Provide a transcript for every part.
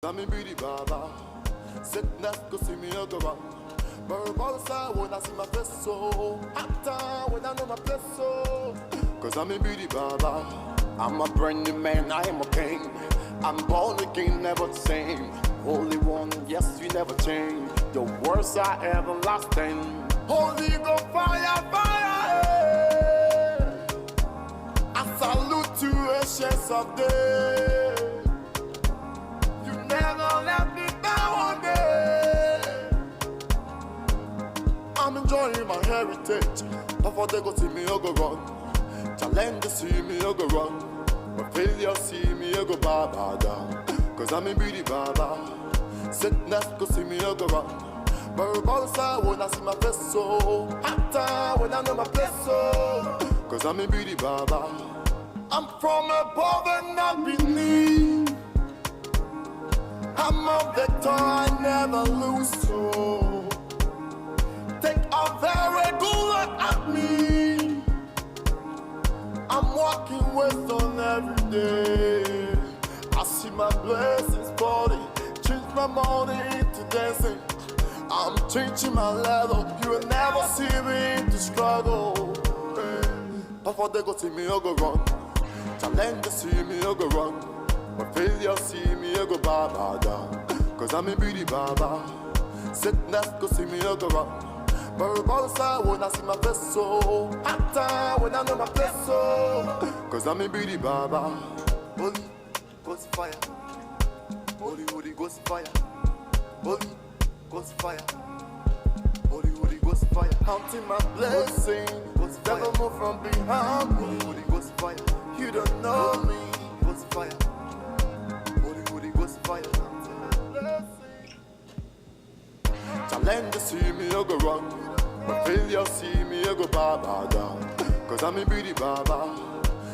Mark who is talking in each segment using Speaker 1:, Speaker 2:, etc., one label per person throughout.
Speaker 1: I'm be the baba. Sit next, go see me go run. Verbal side when I see my face so. Hot when I know my place so. Cause I'm be the baba. I'm a brand new man, I am a king. I'm born again, never the same. Holy one, yes, you never change. Your words are everlasting. Holy go fire, fire. Hey. I salute to ancients of days. Never let me down one day. I'm enjoying my heritage. Before they go see me, I go run. Challenge to see me, I go run. But failure see me, I go baba down. Cause I'm a beauty baba. Sickness go see me, I go run. Verbal side when I see my face so. Hot when I know my place so. Cause I'm a beauty baba. I'm from above and not beneath. I'm a victor, I never lose, so take a very good look at me. I'm walking wisdom every day. I see my blessings falling, change my money into dancing. I'm changing my level, you will never see me to struggle. Before they go see me, I go run. Challenge to see me, I go run. But failure see me, I go baba down. Cause I'm a beauty baba. Sickness go see me, I go run. Verbal side when I see my face so. Hot when I know my place so. Cause I'm a beauty baba. Holy Ghost fire. Holy Ghost fire. Holy Ghost fire. Holy Ghost fire. Counting my blessing. Never move from behind me. Holy Ghost fire. You don't know me. Ghost fire. Fire. Challenge to see me, I go run. But failure see me, I go baba down. Cause I'm a beauty baba.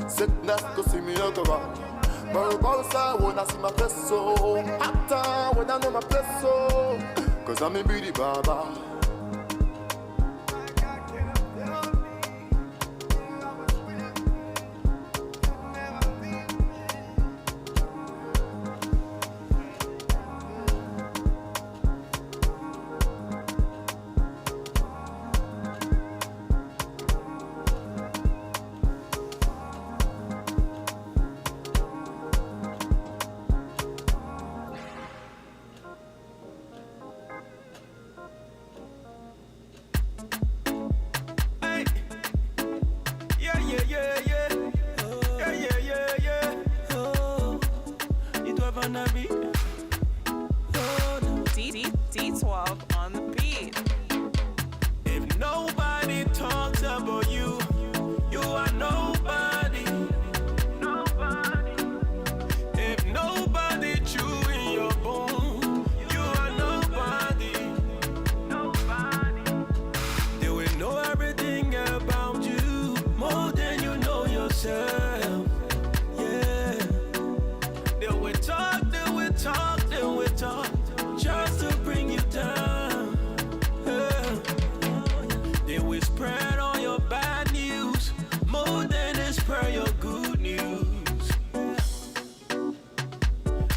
Speaker 1: Sickness go see me, I go run. Verbal side when I see my face so. Hot when I know my place so. Cause I'm a beauty baba.
Speaker 2: D12 on the beat.
Speaker 3: If nobody talks about you, you are nobody. If nobody chewing your bone, you are nobody. They will know everything about you more than you know yourself. Yeah. They will talk, they will talk, they will talk, just to bring you down. Yeah. They will spread all your bad news more than they spread your good news.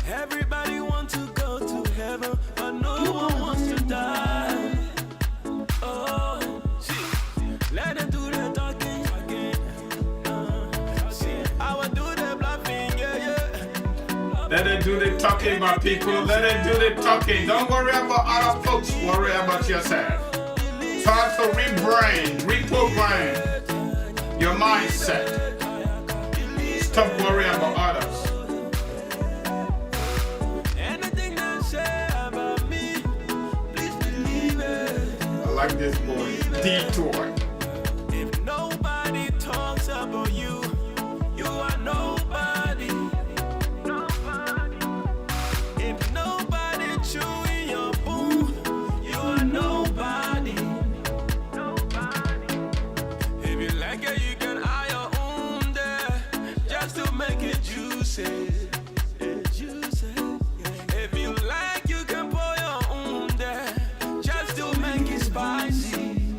Speaker 3: Everybody wants to go to heaven, but no one wants to die. Oh, see, let them do their talking. See, I will do the bluffing, yeah.
Speaker 4: Let them do the talking, my people. Let them do the talking. Don't worry about other folks. Worry about yourself. Start to reprogram your mindset. Stop worrying about others.
Speaker 3: Anything they say about me, please believe it.
Speaker 4: I like this boy. Detour.
Speaker 3: If nobody talks about you, you are nobody. If nobody chewing your bone, you are nobody. If you like it, you can hire your own there, just to make it juicy. If you like, you can pour your own there, just to make it spicy.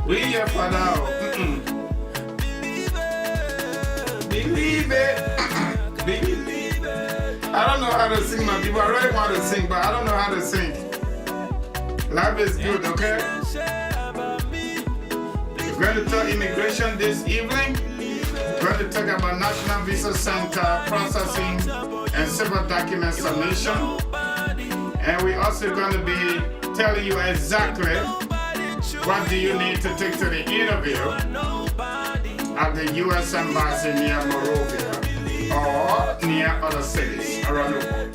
Speaker 4: We here for now. Believe it. Believe it. I don't know how to sing, my people. I really want to sing, but I don't know how to sing. Life is good, okay? We're going to talk immigration this evening. We're going to talk about National Visa Center processing and civil document submission. And we're also going to be telling you exactly what do you need to take to the interview at the U.S. Embassy near MONROVIA or near other cities around the world.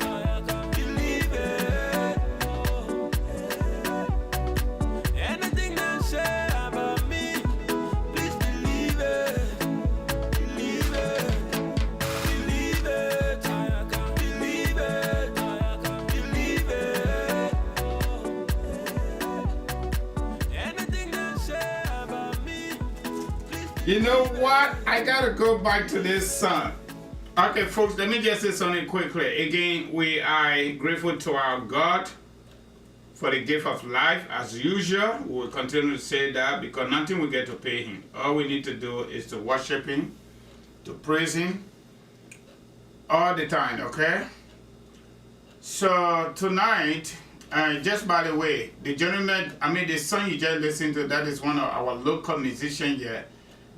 Speaker 4: You know what? I gotta go back to this song. Okay, folks, let me just say something quickly. Again, we are grateful to our God for the gift of life. As usual, we'll continue to say that because nothing will get to pay Him. All we need to do is to worship Him, to praise Him all the time, okay? So tonight, just by the way, the gentleman, the song you just listened to, that is one of our local musicians here.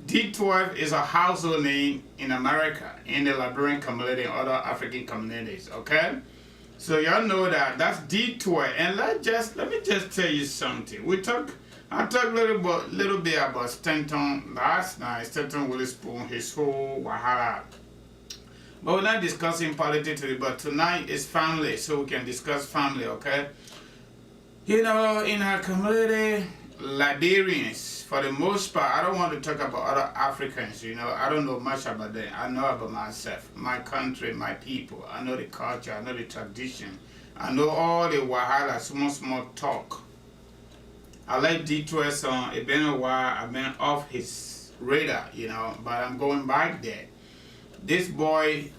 Speaker 4: D12 is a household name in America, in the Liberian community and other African communities, okay? So y'all know that, that's D12. And let me just tell you something. I talked a little bit about Stanton last night, Stanton Willispoon, his whole wahala. But we're not discussing politics today, but tonight is family, so we can discuss family, okay? You know, in our community, Liberians, for the most part, I don't want to talk about other Africans, you know. I don't know much about them. I know about myself, my country, my people. I know the culture, I know the tradition. I know all the wahala, small talk. I like D12 song. It's been a while. I've been off his radar, you know, but I'm going back there. This boy,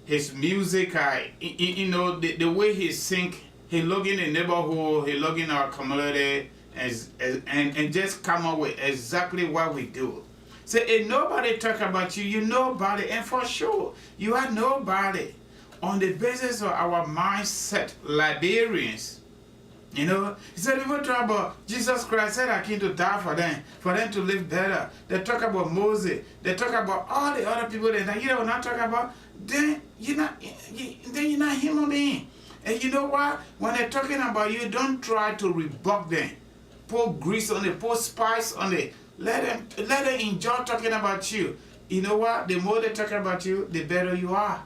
Speaker 4: his music, you know, the way he sing, he look in the neighborhood, he look in our community, and just come up with exactly what we do. So if nobody talk about you, you nobody, and for sure, you are nobody. On the basis of our mindset, Liberians, you know, he said people talk about Jesus Christ said I came to die for them to live better. They talk about Moses, they talk about all the other people that you know not talk about, then you're not human being. And you know what? When they're talking about you, don't try to rebuke them. Pour grease on it, pour spice on it. Let them enjoy talking about you. You know what? The more they talk about you, the better you are.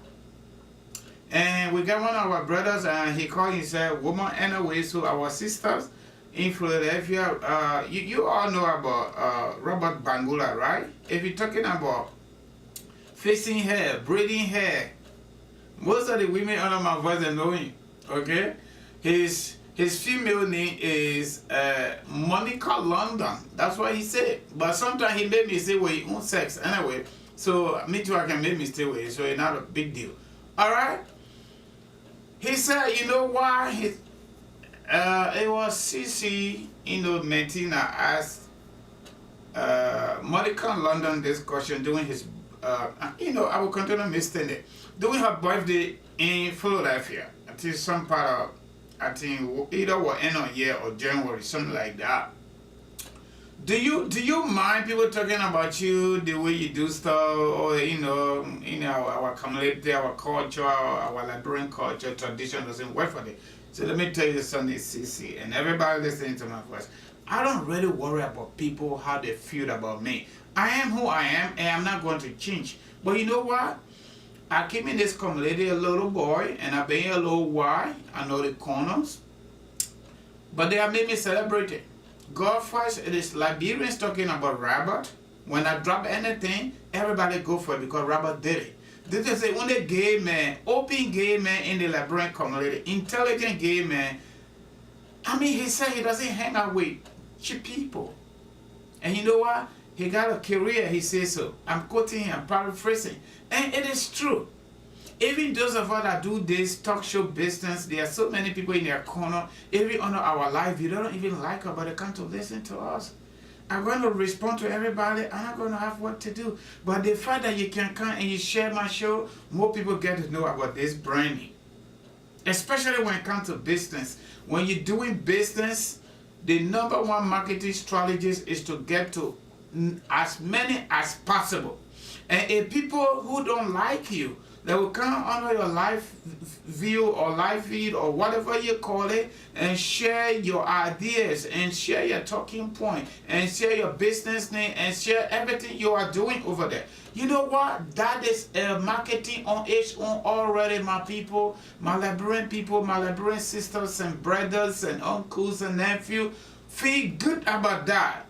Speaker 4: And we got one of our brothers, and he called himself Woman Anyway. So our sisters in Philadelphia, you all know about Robert Bangula, right? If you're talking about fixing hair, braiding hair, most of the women under my voice are knowing, okay? His female name is Monica London. That's what he said. But sometimes he made me say, well, he own sex. Anyway, so me too, I can make mistake with it, so it's not a big deal. All right? He said, you know why? It was CC, you know, Martina asked Monica London this question during his, you know, I will continue misting it. During her birthday in Philadelphia, I think some part of, I think either what end of year or January, something like that. Do you mind people talking about you, the way you do stuff, or you know, our community, our culture, our Liberian culture, tradition doesn't work for them? So let me tell you something, CC, and everybody listening to my voice. I don't really worry about people, how they feel about me. I am who I am, and I'm not going to change. But you know what? I came in this community a little boy, and I've been here a little while. I know the corners. But they have made me celebrate it. God first, it is Liberians talking about Robert. When I drop anything, everybody go for it because Robert did it. They just say only gay man, open gay man in the Liberian community, intelligent gay man. I mean, he said he doesn't hang out with cheap people. And you know what? He got a career, he says so. I'm quoting him, I'm paraphrasing. And it is true. Even those of us that do this talk show business, there are so many people in their corner, even under our life, you don't even like us, but they come to listen to us. I'm going to respond to everybody. I'm not going to have what to do. But the fact that you can come and you share my show, more people get to know about this branding. Especially when it comes to business. When you're doing business, the number one marketing strategy is to get to as many as possible. And if people who don't like you, they will come under your live view or live feed or whatever you call it and share your ideas and share your talking point and share your business name and share everything you are doing over there. You know what? That is marketing on its own already, my people, my Liberian people, my Liberian sisters and brothers and uncles and nephews. Feel good about that.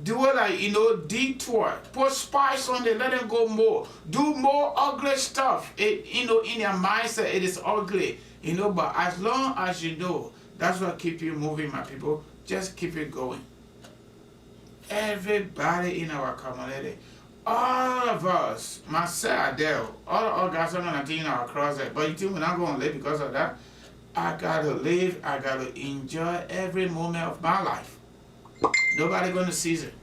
Speaker 4: Do it like, detour. Put spice on it, let them go more. Do more ugly stuff. In your mindset, it is ugly. But as long as you know, that's what keep you moving, my people. Just keep it going. Everybody in our community, all of us, myself, Adele, all guys are gonna think in our closet. But you think we're not gonna live because of that? I gotta live, I gotta enjoy every moment of my life. Nobody gonna seize it.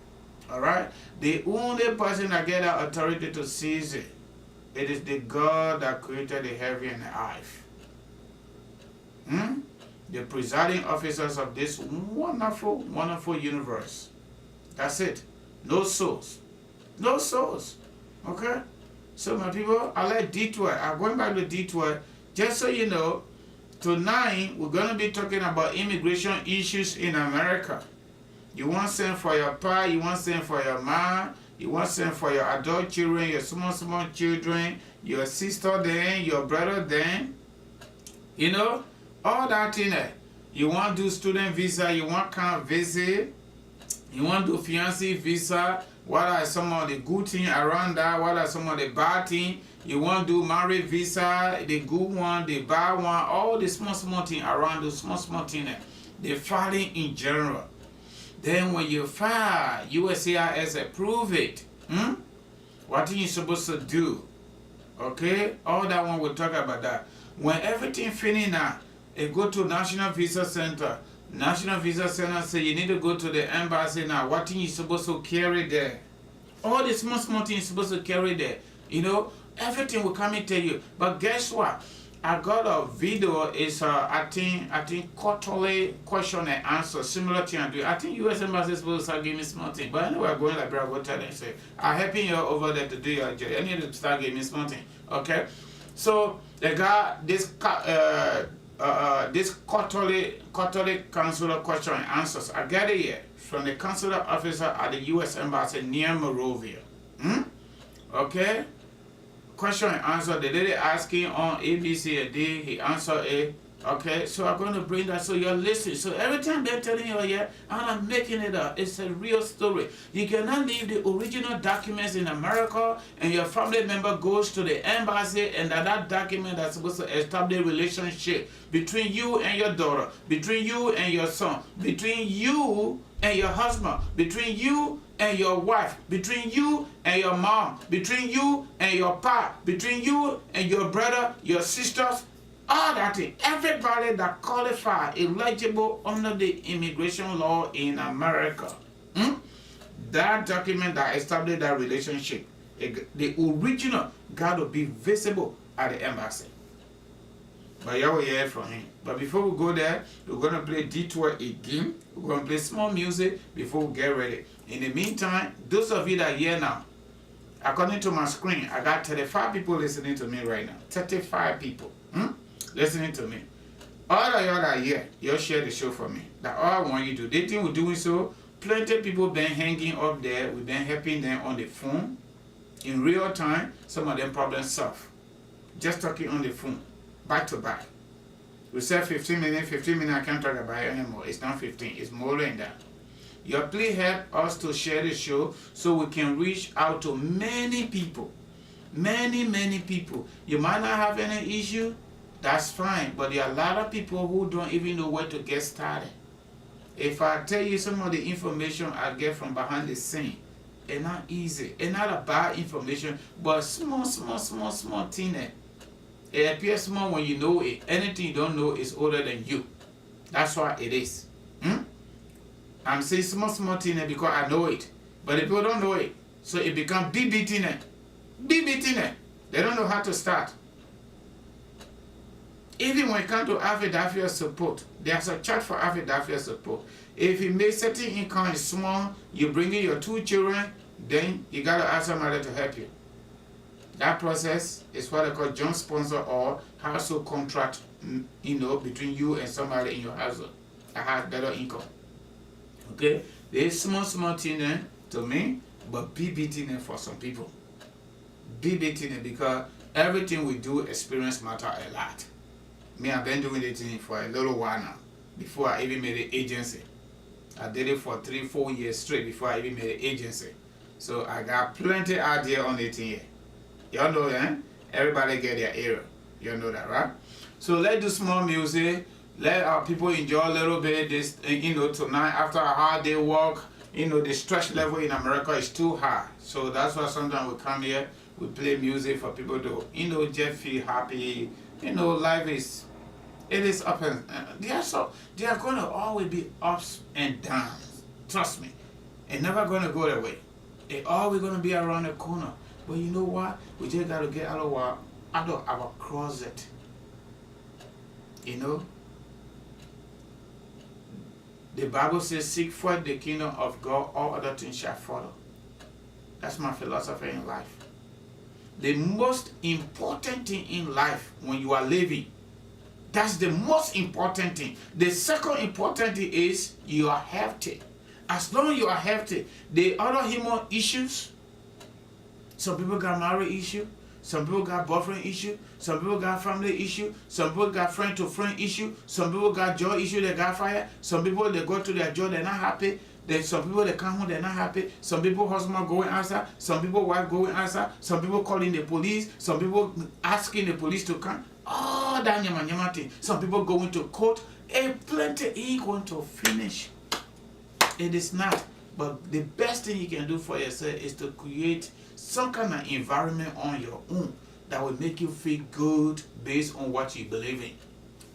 Speaker 4: Alright? The only person that get that authority to seize it, it is the God that created the heaven and the earth. The presiding officers of this wonderful, wonderful universe. That's it. No souls. No souls. Okay? So my people, I like detour. I'm going back to detour. Just so you know, tonight we're gonna be talking about immigration issues in America. You want to send for your pa, you want to send for your mom, you want to send for your adult children, your small children, your sister then, your brother then. All that in there. You want to do student visa, you want camp visit, you want to do fiancé visa. What are some of the good things around that? What are some of the bad things? You want to do marriage visa, the good one, the bad one, all the small things around those small things. The filing in general. Then when you file, USCIS approve it. What are you supposed to do? Okay? All that one we'll talk about that. When everything finished now, it go to National Visa Center. National Visa Center say you need to go to the embassy now. What thing you supposed to carry there? All the small things you're supposed to carry there. Everything will come and tell you. But guess what? I got a video. It's I think quarterly question and answer similar to you. I think U.S. Embassy is supposed to start giving me small thing. But anyway, I'm going like Liberia, go tell them say I'm helping you over there to do your job. I need to start giving me small thing. Okay, so they got this quarterly consular question and answers. I get it here from the consular officer at the U.S. Embassy near MONROVIA. Okay. Question and answer. The lady asking on ABC a D, he answered A. Okay, so I'm going to bring that so you're listening. So every time they're telling you, and I'm making it up, it's a real story. You cannot leave the original documents in America and your family member goes to the embassy and that document that's supposed to establish a relationship between you and your daughter, between you and your son, between you and your husband, between you and your wife, between you and your mom, between you and your pa, between you and your brother, your sisters, all that thing. Everybody that qualify eligible under the immigration law in America. That document that established that relationship, the original got to be visible at the embassy. But you will hear from him. But before we go there, we're going to play Detour again. We're going to play small music before we get ready. In the meantime, those of you that are here now, according to my screen, I got 35 people listening to me right now. 35 people listening to me. All of y'all that are here, y'all share the show for me. That's all I want you to do. They think we're doing so. Plenty of people been hanging up there. We've been helping them on the phone. In real time, some of them problems solved. Just talking on the phone. Back to back. We said 15 minutes, I can't talk about it anymore. It's not 15, it's more than that. Your please help us to share the show so we can reach out to many people. Many people. You might not have any issue, that's fine, but there are a lot of people who don't even know where to get started. If I tell you some of the information I get from behind the scene, it's not easy. It's not a bad information, but small thing. It appears small when you know it. Anything you don't know is older than you. That's why it is. I'm saying small thing because I know it. But the people don't know it. So it becomes BBT. BBT. They don't know how to start. Even when it comes to affidavit support, there's a chart for affidavit support. If you make certain income is small, you bring in your 2 children, then you got to ask somebody to help you. That process is what I call joint sponsor or household contract, between you and somebody in your household that has better income. Okay? There's small thing to me, but big thing for some people. Big thing because everything we do experience matter a lot. Me, I've been doing this thing for a little while now, before I even made an agency. I did it for 3-4 years straight before I even made an agency. So I got plenty idea on it here. Y'all know that? Everybody get their area. You know that, right? So let's do small music. Let our people enjoy a little bit this, tonight after a hard day work. The stress level in America is too high. So that's why sometimes we come here, we play music for people to, just feel happy. Life is up and they are going to always be ups and downs. Trust me. It's never going to go that way. It's always going to be around the corner. But you know what? We just got to get out of our closet. The Bible says, seek first the kingdom of God, all other things shall follow. That's my philosophy in life. The most important thing in life when you are living, that's the most important thing. The second important thing is you are healthy. As long as you are healthy, the other human issues, some people got marriage issue, some people got boyfriend issue, some people got family issue, some people got friend to friend issue, some people got job issue, they got fired, some people they go to their job, they're not happy. There's some people that come home, they're not happy. Some people husband going outside, some people wife going outside, some people calling the police, some people asking the police to come. Oh, that nyama thing. Some people going to court. Plenty ain't going to finish. It is not. But the best thing you can do for yourself is to create some kind of environment on your own that will make you feel good based on what you believe in.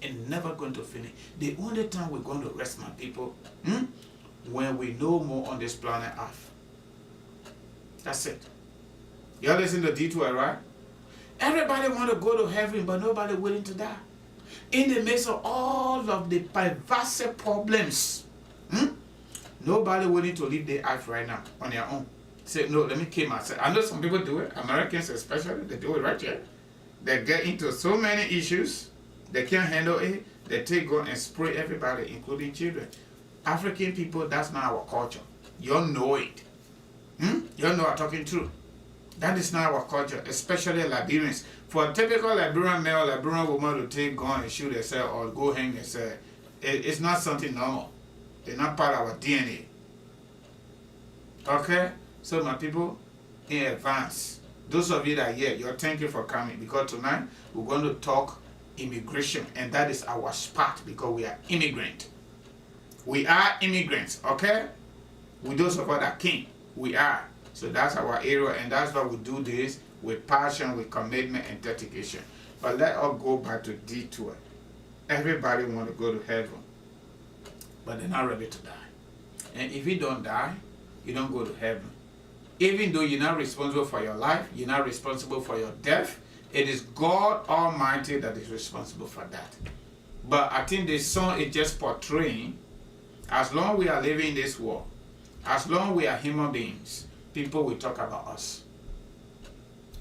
Speaker 4: And never going to finish. The only time we're going to rest, my people, when we know more on this planet Earth. That's it. Y'all listen to Detour, right? Everybody want to go to heaven, but nobody willing to die. In the midst of all of the perverse problems, nobody willing to leave the earth right now on their own. Say, no, let me kill myself. I know some people do it, Americans especially, they do it right here. They get into so many issues, they can't handle it, they take gun and spray everybody, including children. African people, that's not our culture. You all know it. You all know I'm talking true. That is not our culture, especially Liberians. For a typical Liberian male, Liberian woman to take gun and shoot herself or go hang herself, it's not something normal. It's not part of our DNA. Okay? So my people, in advance, those of you that are here, you're thank you for coming, because tonight we're going to talk immigration, and that is our spot because we are immigrant. We are immigrants, okay? With those of us that came, we are. So that's our area, and that's why we do this with passion, with commitment, and dedication. But let us go back to Detour. Everybody want to go to heaven, but they're not ready to die. And if you don't die, you don't go to heaven. Even though you're not responsible for your life, you're not responsible for your death, it is God Almighty that is responsible for that. But I think the song is just portraying, as long as we are living in this world, as long as we are human beings, people will talk about us.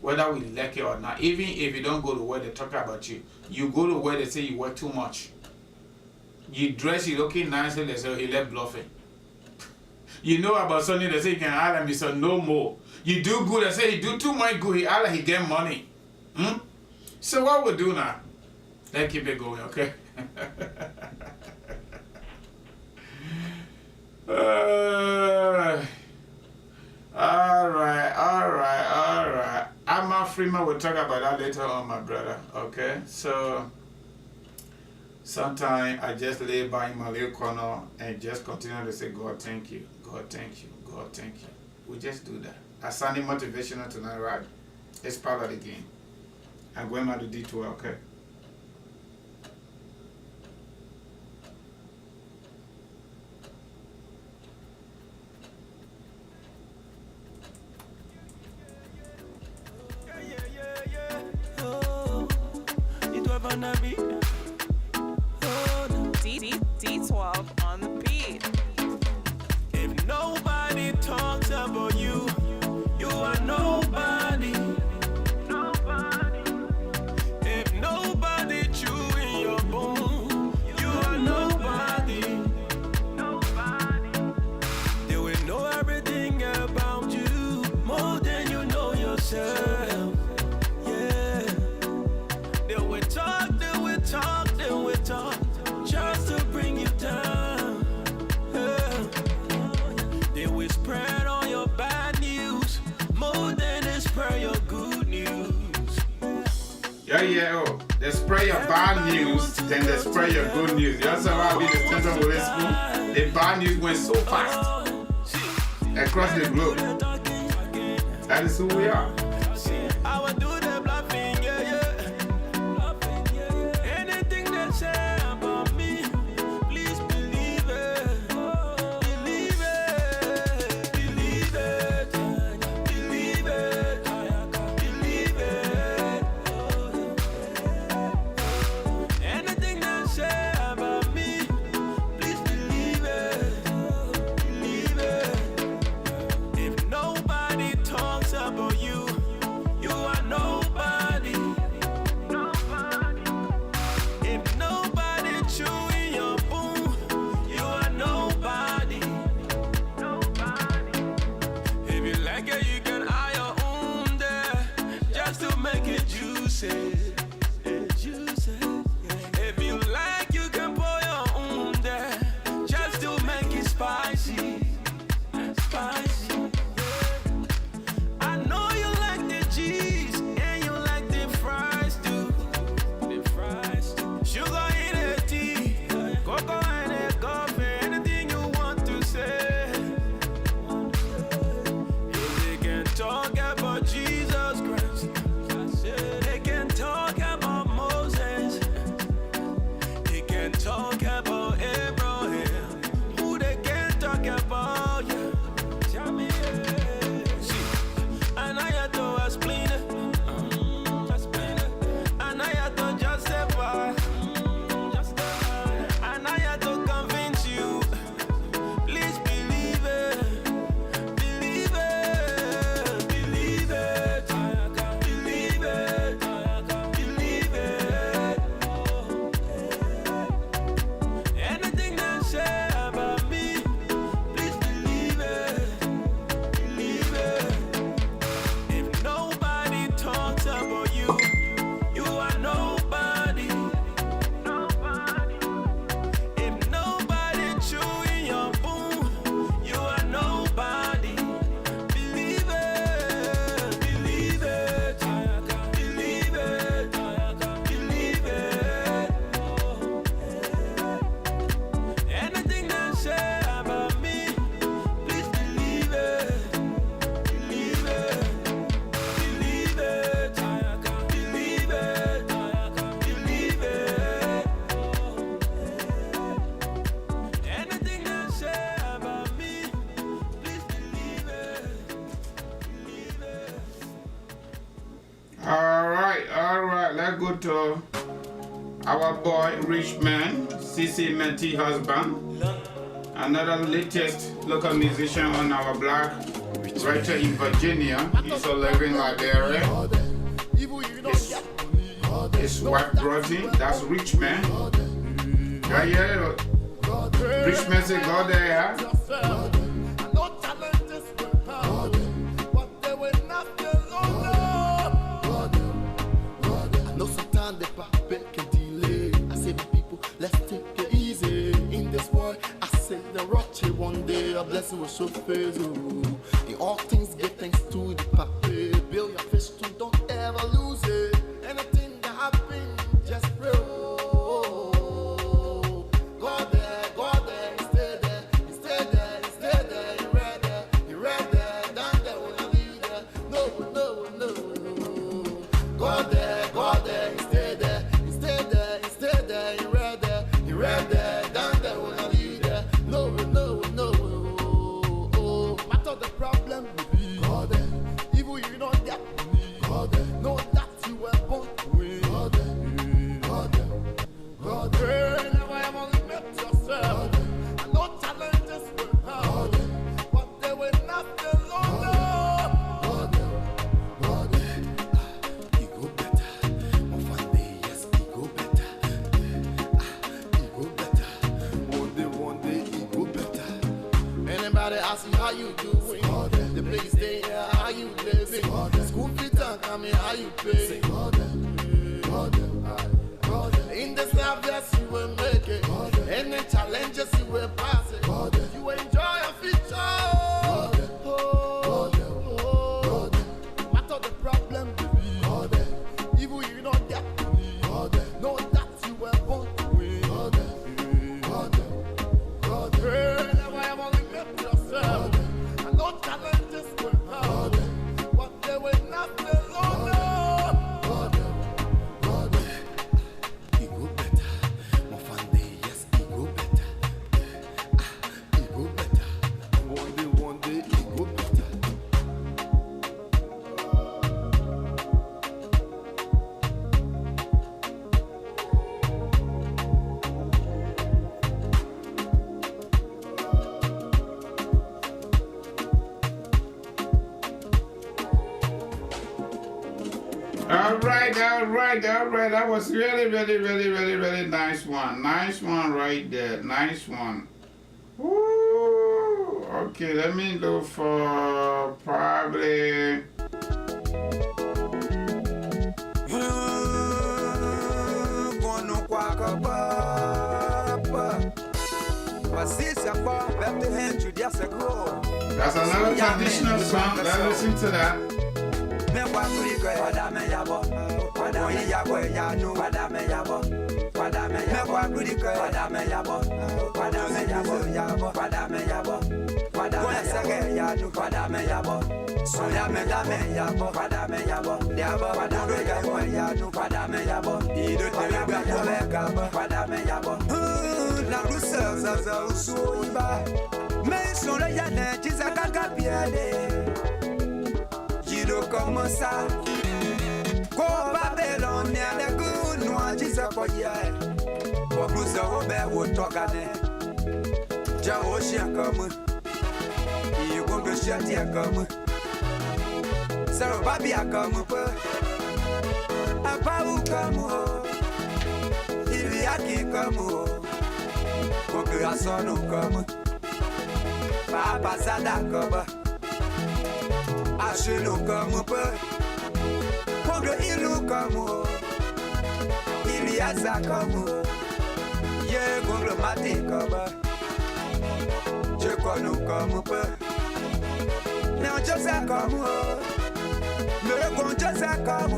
Speaker 4: Whether we like it or not. Even if you don't go to where they talk about you, you go to where they say you work too much. You dress, you looking nicely, they say, he left bluffing. You know about something, they say you can hire me, so no more. You do good, they say you do too much good, he get money. So what we do now? Let's keep it going, okay? All right. I'm not Freeman. We'll talk about that later on, my brother. Okay? So, sometimes I just lay by in my little corner and just continue to say, God, thank you. God, thank you. God, thank you. We just do that. I sounded motivational tonight, right? It's part of the game. I'm going back to Detour, okay?
Speaker 3: wanna be.
Speaker 2: D12 on the beat.
Speaker 3: If nobody talks about you, you are nobody. If nobody chewing your bone, you are nobody. They will know everything about you more than you know yourself. Yeah. They will talk, they will talk, they will talk, just to bring you down. Yeah. They will spread all your bad news more than they spread your good news.
Speaker 4: Yeah, oh. They spray your bad news, then they spray your good news. You also have the extension with this school. The bad news went so fast across the globe. That is who we are.
Speaker 3: I will do the bluffing, yeah. Anything they say about me, please believe it. Believe it. Believe it. Believe it. Believe it. Anything they say about me, please believe it. Believe it. If nobody talks about you, you are nobody. If nobody chewing your bone, you are nobody. If you like it, you can hire your own there, just to make it juicy. If you like, you can pour your own there, just to make it spicy. Spicy. I know you like the cheese and you like the fries too. Sugar in the tea, cocoa in the coffee, anything you want to say. If they can talk about Jesus Christ, they can talk about Moses, they can talk about Abraham. Who they can talk about? Yeah. Tell me, and I had to explain it. And I had to justify. And I had to convince you. Please believe it. Believe it. Believe it. Believe it. Believe it. Anything they say about me, please believe it. Believe it. If nobody talks about you, you are nobody. If nobody chewing your bone, you are nobody. Believe it. Believe it. Believe it. Believe it. Anything they say about me, please believe it. Believe it. Believe it. Believe it. Believe it. Anything they say about me, please believe it. Believe it.
Speaker 4: All right. Let's go to our boy, Rich Man, CC Menti husband. Another latest local musician on our block, right here in Virginia. He's a living Liberia. His wife brought him. That's Rich Man. Yeah. Rich Man say, God there.
Speaker 1: No challenges will come, but they will not be alone. I know sometimes the papa can delay. I say, people, let's take it easy. In this world, I say the rocky one day a blessing will show face. In all things, give thanks to the papa. Build your fish, don't ever lose it. Anything that happens, just pray. God there, stay there, stay there, you read there, down there, when I leave there. No. God there, stay there, you read there, down there, when I leave there. No. Matter the problem will be God there. Evil, you know. Daddy, I see how you doing. The place stay here, how you living. School fees and coming, how you pay. In this life, yes, you will make it. Any challenges, you will pass it. You enjoy your future. What are the problem to be? Even you don't get to be. Know that you were born to win. Never ever limit yourself. And no challenges will come. But they will not stay long.
Speaker 4: All right. That was really nice one. Nice one right there. Nice one. Woo. Okay, let me look for probably. That's another traditional song. Let's listen to that.
Speaker 5: Comme ça, quoi Babylone, les goûts noirs, disent quoi hier. Pour vous, ça Robert ou Togane. J'ai au chien comme il vont me chier comme ça va bien comme peu. Un pas où comme il y a qui comme pour que la sonne comme papa ça d'accord. Chez nous comme un peu, pour le îlot comme il y a ça comme yeah, pour le matin comme je connais comme un peu, non je sais comme le bon je sais comme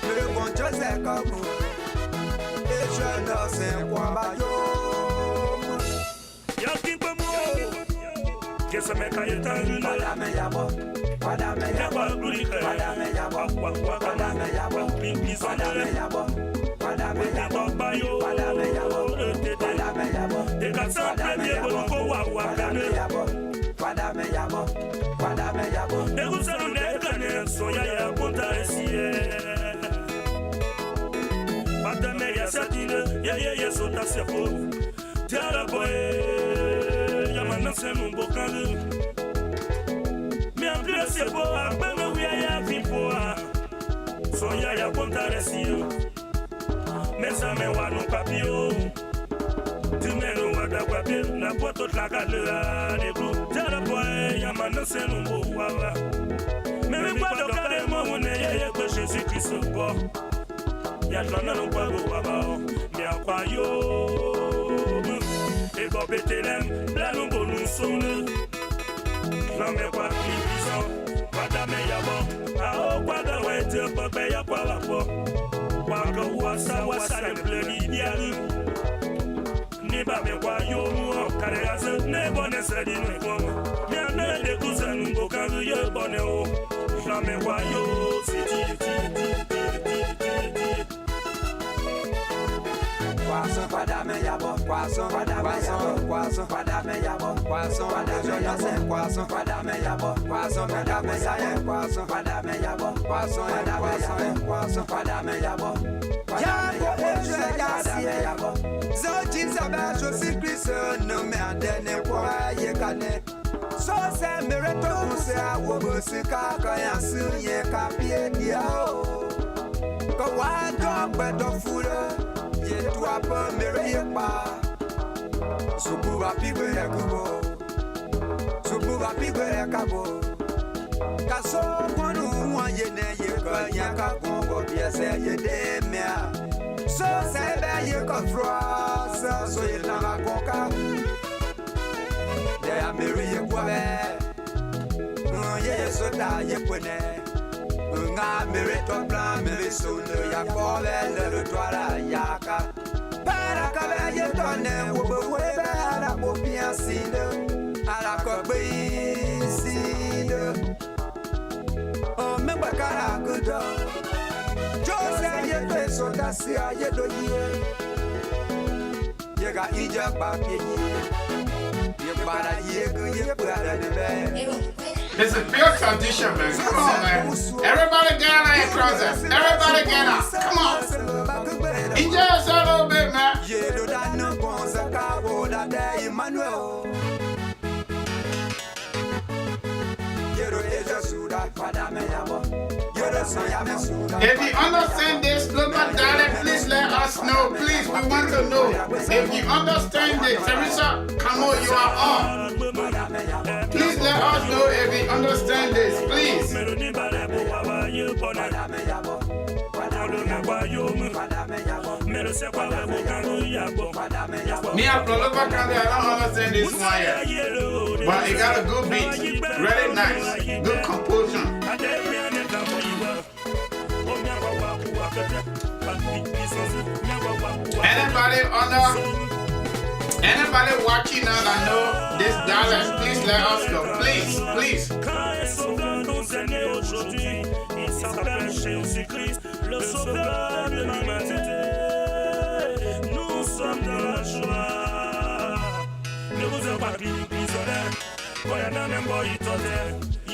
Speaker 5: le bon je sais comme et je ne sais quoi ma que se me cae tan padame yabo yabo glorique padame yabo padame yabo padame yabo padame yabo bayo padame yabo de casa premier ko wa padame yabo de usano de kane so ya konta esie padame ya satine ya so ta sepo tiara boy c'est mon beau canard. Mais en plus, c'est beau, à peine où il y a vie pour son yaya compta récit. Mais ça me voit nos papillons. Tu mets nos voix d'aquapé, la boîte toute la galère, les groupes. T'as le boy, y'a maintenant c'est mon beau wava. Mais le bois de carrément, on est que Jésus-Christ au bord. Y'a de l'an au bois de wava. Mais en quoi yo? Et Bob et Télém, là nous nous sommes. Non mais quoi plus puissant, pas d'ame yabo. Ah oh quoi de ouais tu peux payer quoi la peau. Quoi que wassa le bleu idéal. Ni pas mais quoi yo moi carrière ne bonne c'est dit nous quoi. Mais on est des cousins nous aucun yo bonne oh. Non mais quoi yo c'est dit. Poisson, padame yabo, poisson, padame yabo, poisson, padame yabo, poisson, padame poisson, padame yabo, poisson, padame yabo, poisson, padame yabo, poisson, poisson, padame yabo. Yabo, je yabo. Zoti sabe, je suis Christ, non mais en dernier point, yekane. So c'est mérite pour ça, ou c'est quand y'a souillé, capie diao. Quand on doit être foule. Ye toi pas mérite pas. Soukou va piver kubo.
Speaker 6: pigwe kabo. Kaso kwanu wanye ne ye ko nyaka kongo biese ye demia. So sebe ye ko frosa so ye la konka. De ameri ye kwabe. Ye so da ye kwene. Nga mere to plan me so no ya kole le twala yaka. Para kabe ye tonne wo we be ala bo piaside. Ala ko be side. Oh, me bakara kudo. Jose ye be so dasia ye do ye. Ye ga ija papi ye. Ye para ye go ye para de be.
Speaker 4: This is pure tradition, man. Come on, man. Everybody get out of crosses. Everybody get out. Come on. Enjoy yourself a little bit, man.
Speaker 6: Ye do da no bonza cabo da de Emmanuel.
Speaker 4: If you understand this local dialect, please let us know. Please, we want to know. If you understand this, Teresa, come on, you are on. Please let us know if you understand this, please. Me, I don't understand this one yet. But it got a good beat. Really nice. Good composition. Anybody watching now that know this dialect, please let us know. Please, please.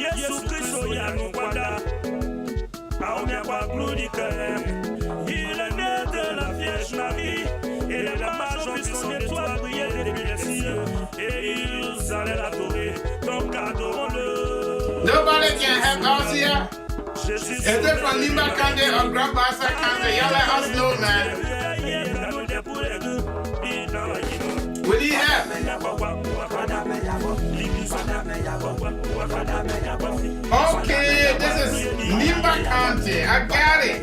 Speaker 5: Yesu Kristo ya nukwada. Aomia kwa gludi kerem. Il est né de la Vierge Marie. Et la majeure puissance d'étoile brillait depuis les cieux. Et ils allaient l'adorer. Donc adorons-le.
Speaker 4: Nobody can help us here. Is it from Lima Kande or Grandbassa Kande? Y'all let us know, man. We need help. Okay, this is Nimba County. I got it.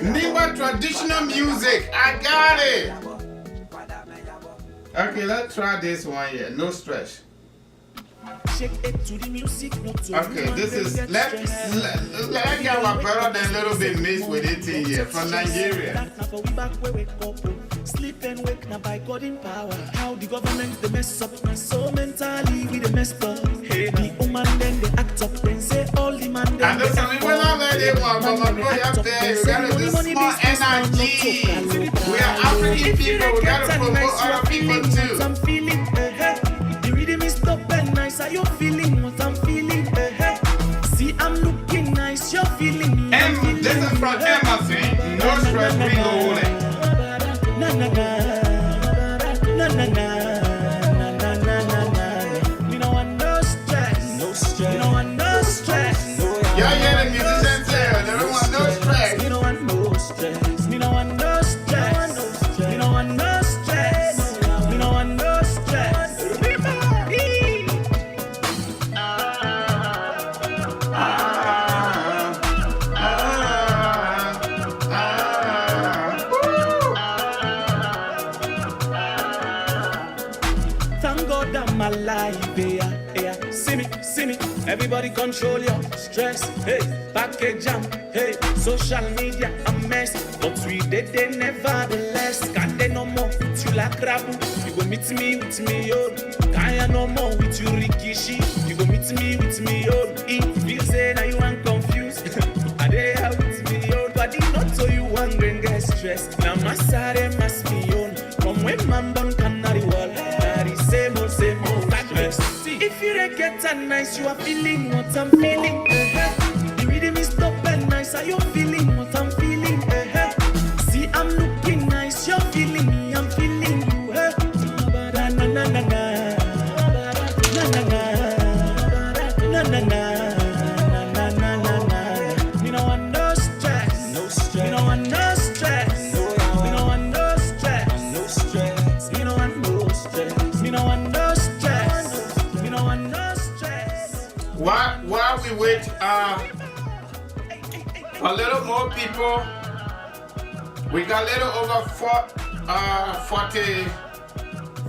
Speaker 4: Nimba traditional music. I got it. Okay, let's try this one here. No stress. Okay, this is let's get our brother then a little bit mixed with it in here from Nigeria.
Speaker 7: Sleep and wake now by God in power. How the government they mess up, and so mentally we they messed up. Hey, the woman then they act up, then say all the man.
Speaker 4: And there's some people out there they want, but my boy up there, we gotta do small energy. We are African people, we gotta promote other people too.
Speaker 7: I'm feeling, the rhythm is top and nice. Are you feeling what I'm feeling? See, I'm looking nice, you're feeling.
Speaker 4: And this is from Emerson. No stress, we go on it.
Speaker 7: Na na na na na na na. We don't want no stress, no stress. We don't want no stress.
Speaker 4: Y'all hear the musicians say they don't want no stress.
Speaker 7: We don't want no stress. We don't want no stress. We don't want no stress. We don't want no stress. Thank God I'm alive, yeah. See me, everybody control your stress, hey, package jam, hey, social media a mess, but we they nevertheless, can't they no more with you like Rabu, you go meet me with me, yo, Kaya no more with you Rikishi, you go meet me with me, yo, if you say now you ain't confused, are they out with me, yo, but not so you hungry and get stressed, now my side must be on, from when man born canary wall, same old if you don't get a nice, you are feeling what I'm feeling. The rhythm is top and nice. Are you feeling what I'm feeling? See, I'm looking nice. You're feeling me. I'm feeling you. Na na na na na. Na na na. Na na na. We don't want no stress. No stress. We don't want no stress. We don't want no stress. No stress. We don't want no stress. We don't want no stress. We don't want no
Speaker 4: wait a little more people. We got a little over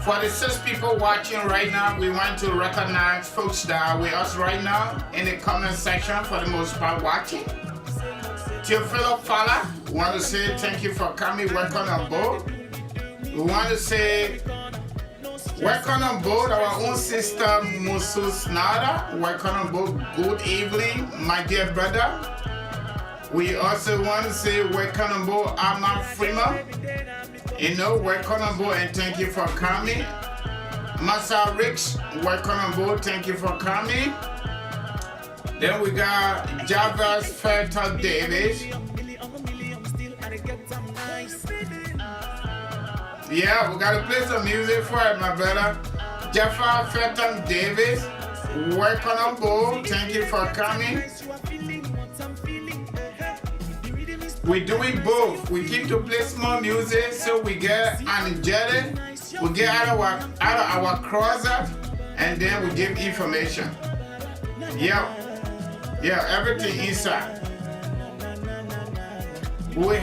Speaker 4: 46 people watching right now. We want to recognize folks that are with us right now in the comment section for the most part watching. Theophilo Fala, we want to say thank you for coming. Welcome on board. We want to say welcome on board our own sister Musus Nada. Welcome on board. Good evening, my dear brother. We also want to say welcome on board Ahmad Freeman. Welcome on board and thank you for coming. Massa Ricks, welcome on board. Thank you for coming. Then we got Javas Fertal Davis. Yeah, we gotta play some music for it, my brother. Jaffa Fertal Davis, welcome on board. Thank you for coming. We're doing both. We keep to play small music so we get energetic. We get out of our closet and then we give information. Yeah, everything inside. We've been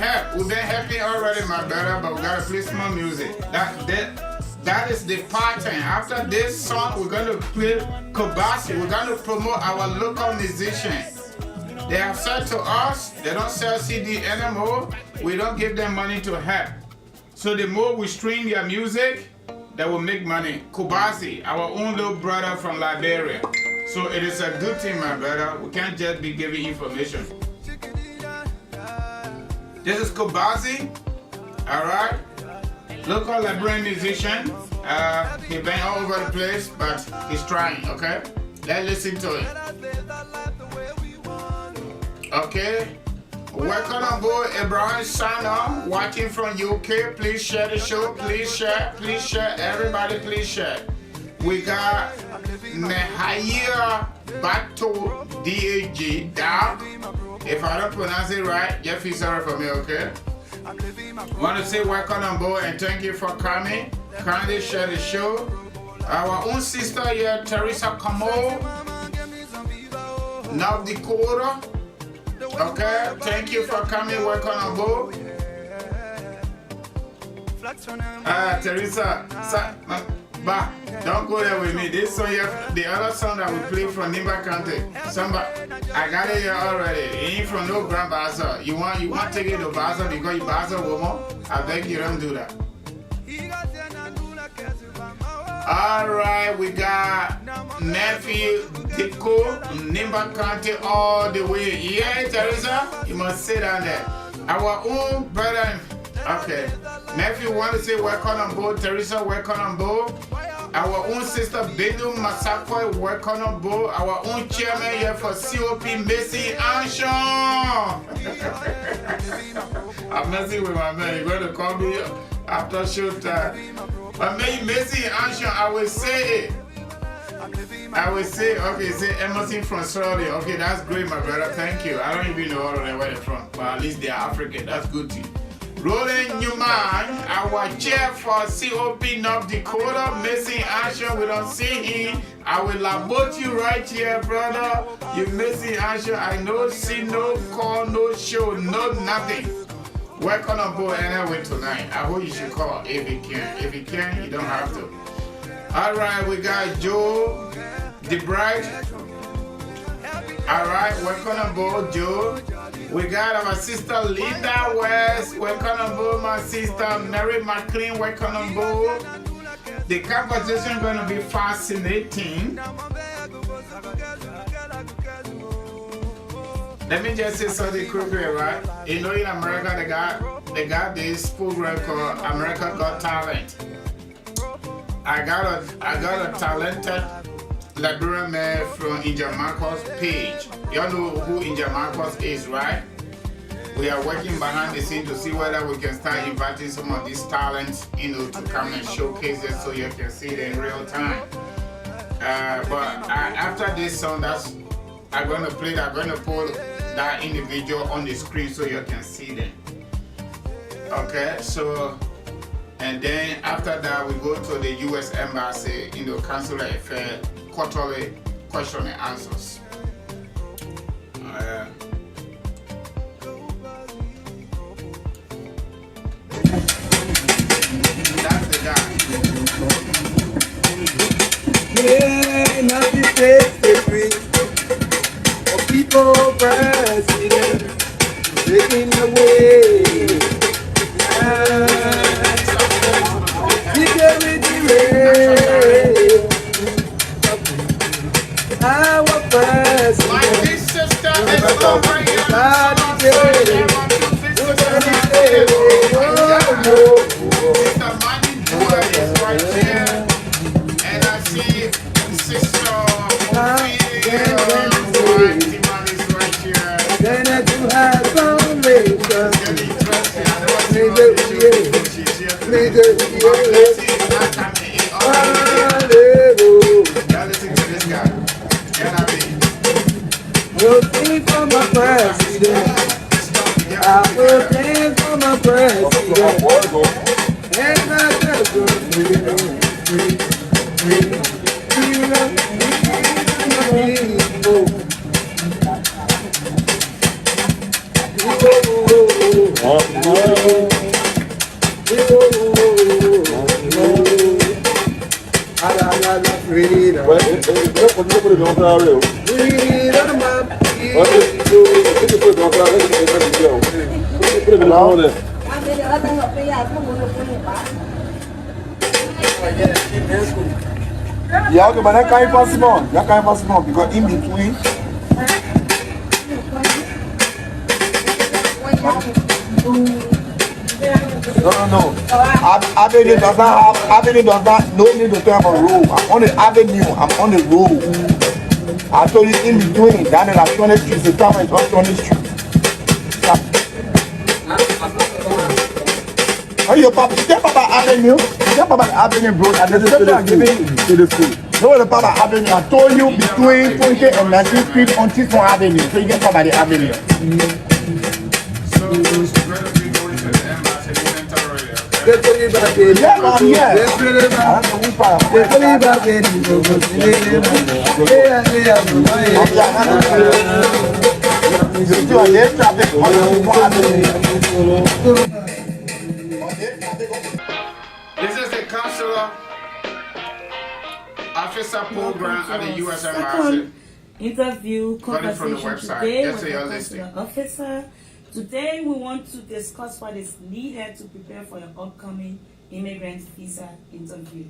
Speaker 4: happy already, my brother, but we gotta play small music. That is the pattern. After this song, we're gonna play Kobasi. We're gonna promote our local musicians. They have said to us, they don't sell CD anymore. We don't give them money to help. So the more we stream their music, they will make money. Kobasi, our own little brother from Liberia. So it is a good thing, my brother. We can't just be giving information. This is Kobasi, all right? Local Liberian musician. He's been all over the place, but he's trying, okay? Let's listen to it. Okay, welcome on board Abraham Sana, watching from UK. Please share the show. Please share. Everybody, please share. We got Nehaya Bato DAG, Dab. If I don't pronounce it right, just feel sorry for me, okay? Want to say welcome on board and thank you for coming. Kindly share the show. Our own sister here, Teresa Kamo, North Dakota. Okay, thank you for coming. Welcome on board. Teresa, don't go there with me. This song here, the other song that we play from Nimba County. I got it here already. It ain't from no Grand Bazaar. You want to take it to Bazaar because you Bazaar woman? I beg you don't do that. Alright, we got nephew Diko, Nimba County all the way. Yeah, Teresa, you must sit down there. Our own brother, okay. Nephew want to say welcome on board. Teresa, welcome on board. Our own sister Bedu Masako, welcome on board. Our own chairman here for COP, Messi Anshon. I'm messing with my man. You're going to call me after show time. But maybe Messi Anshon, I will say it. Okay, say Emerson from Australia. Okay, that's great, my brother. Thank you. I don't even know all of them where they're from, but at least they're African. That's good too. Roland Newman, our chair for COP North Dakota, Messi Anshon. We don't see him. I will labot you right here, brother. You Messi Anshon. I know, see no call, no show, no nothing. Welcome on board anyway tonight. I hope you should call if you can. If you can, you don't have to. Alright, we got Joe, the bride. Alright, welcome on board, Joe. We got our sister Linda West. Welcome on board, my sister Mary McLean. Welcome on board. The conversation is going to be fascinating. Let me just say something quickly, right? You know, in America, they got this program called America Got Talent. I got a talented Liberian man from Inja Marcos page. Y'all know who Inja Marcos is, right? We are working behind the scene to see whether we can start inviting some of these talents, to come and showcase it so you can see it in real time. After this song, I'm going to play that. I'm going to put that individual on the screen so you can see them. Okay, so, and then after that, we go to the U.S. Embassy, consular affairs, quarterly question and answers. yeah. That's the guy.
Speaker 6: Yeah, nothing takes the free. For people president, taking away. Security rain. Our
Speaker 4: My
Speaker 6: president.
Speaker 4: big sister is over here. Mr. Manny Boy is right here. And I see Sister Ophelia. Mighty Man is right here.
Speaker 6: Then I do have some later.
Speaker 4: Getting dressed here. I don't see what she's here today. Let's see if that time they ain't all Y'all listen to this guy. Can I be?
Speaker 6: We'll sing for my president. I will sing for my president. And I just go
Speaker 8: Yeah, okay, but that can't pass him on. That can't pass him on because in between. No. Avenue does not have. Avenue does not. No need to have a road. I'm on the avenue. I'm on the road. I told you in between. Down in that 20 street. The town is on 20 street. Oh, your papa. Tell Papa Avenue. Tell Papa Avenue, bro. I just said I'm giving to the school. No, the Papa Avenue. I told you between 20 and 19th Street on Tismore Avenue. So you get Papa the Avenue.
Speaker 4: So she's going to be going to the embassy temporarily, okay?
Speaker 8: Yeah, man, yeah. I don't know who's part of it.
Speaker 4: This is the consular officer program at the U.S. Embassy.
Speaker 9: Interview
Speaker 4: Got it from the
Speaker 9: conversation
Speaker 4: website.
Speaker 9: today
Speaker 4: Yes,
Speaker 9: with
Speaker 4: sir,
Speaker 9: the
Speaker 4: you're
Speaker 9: consular officer. Today we want to discuss what is needed to prepare for your upcoming immigrant visa interview.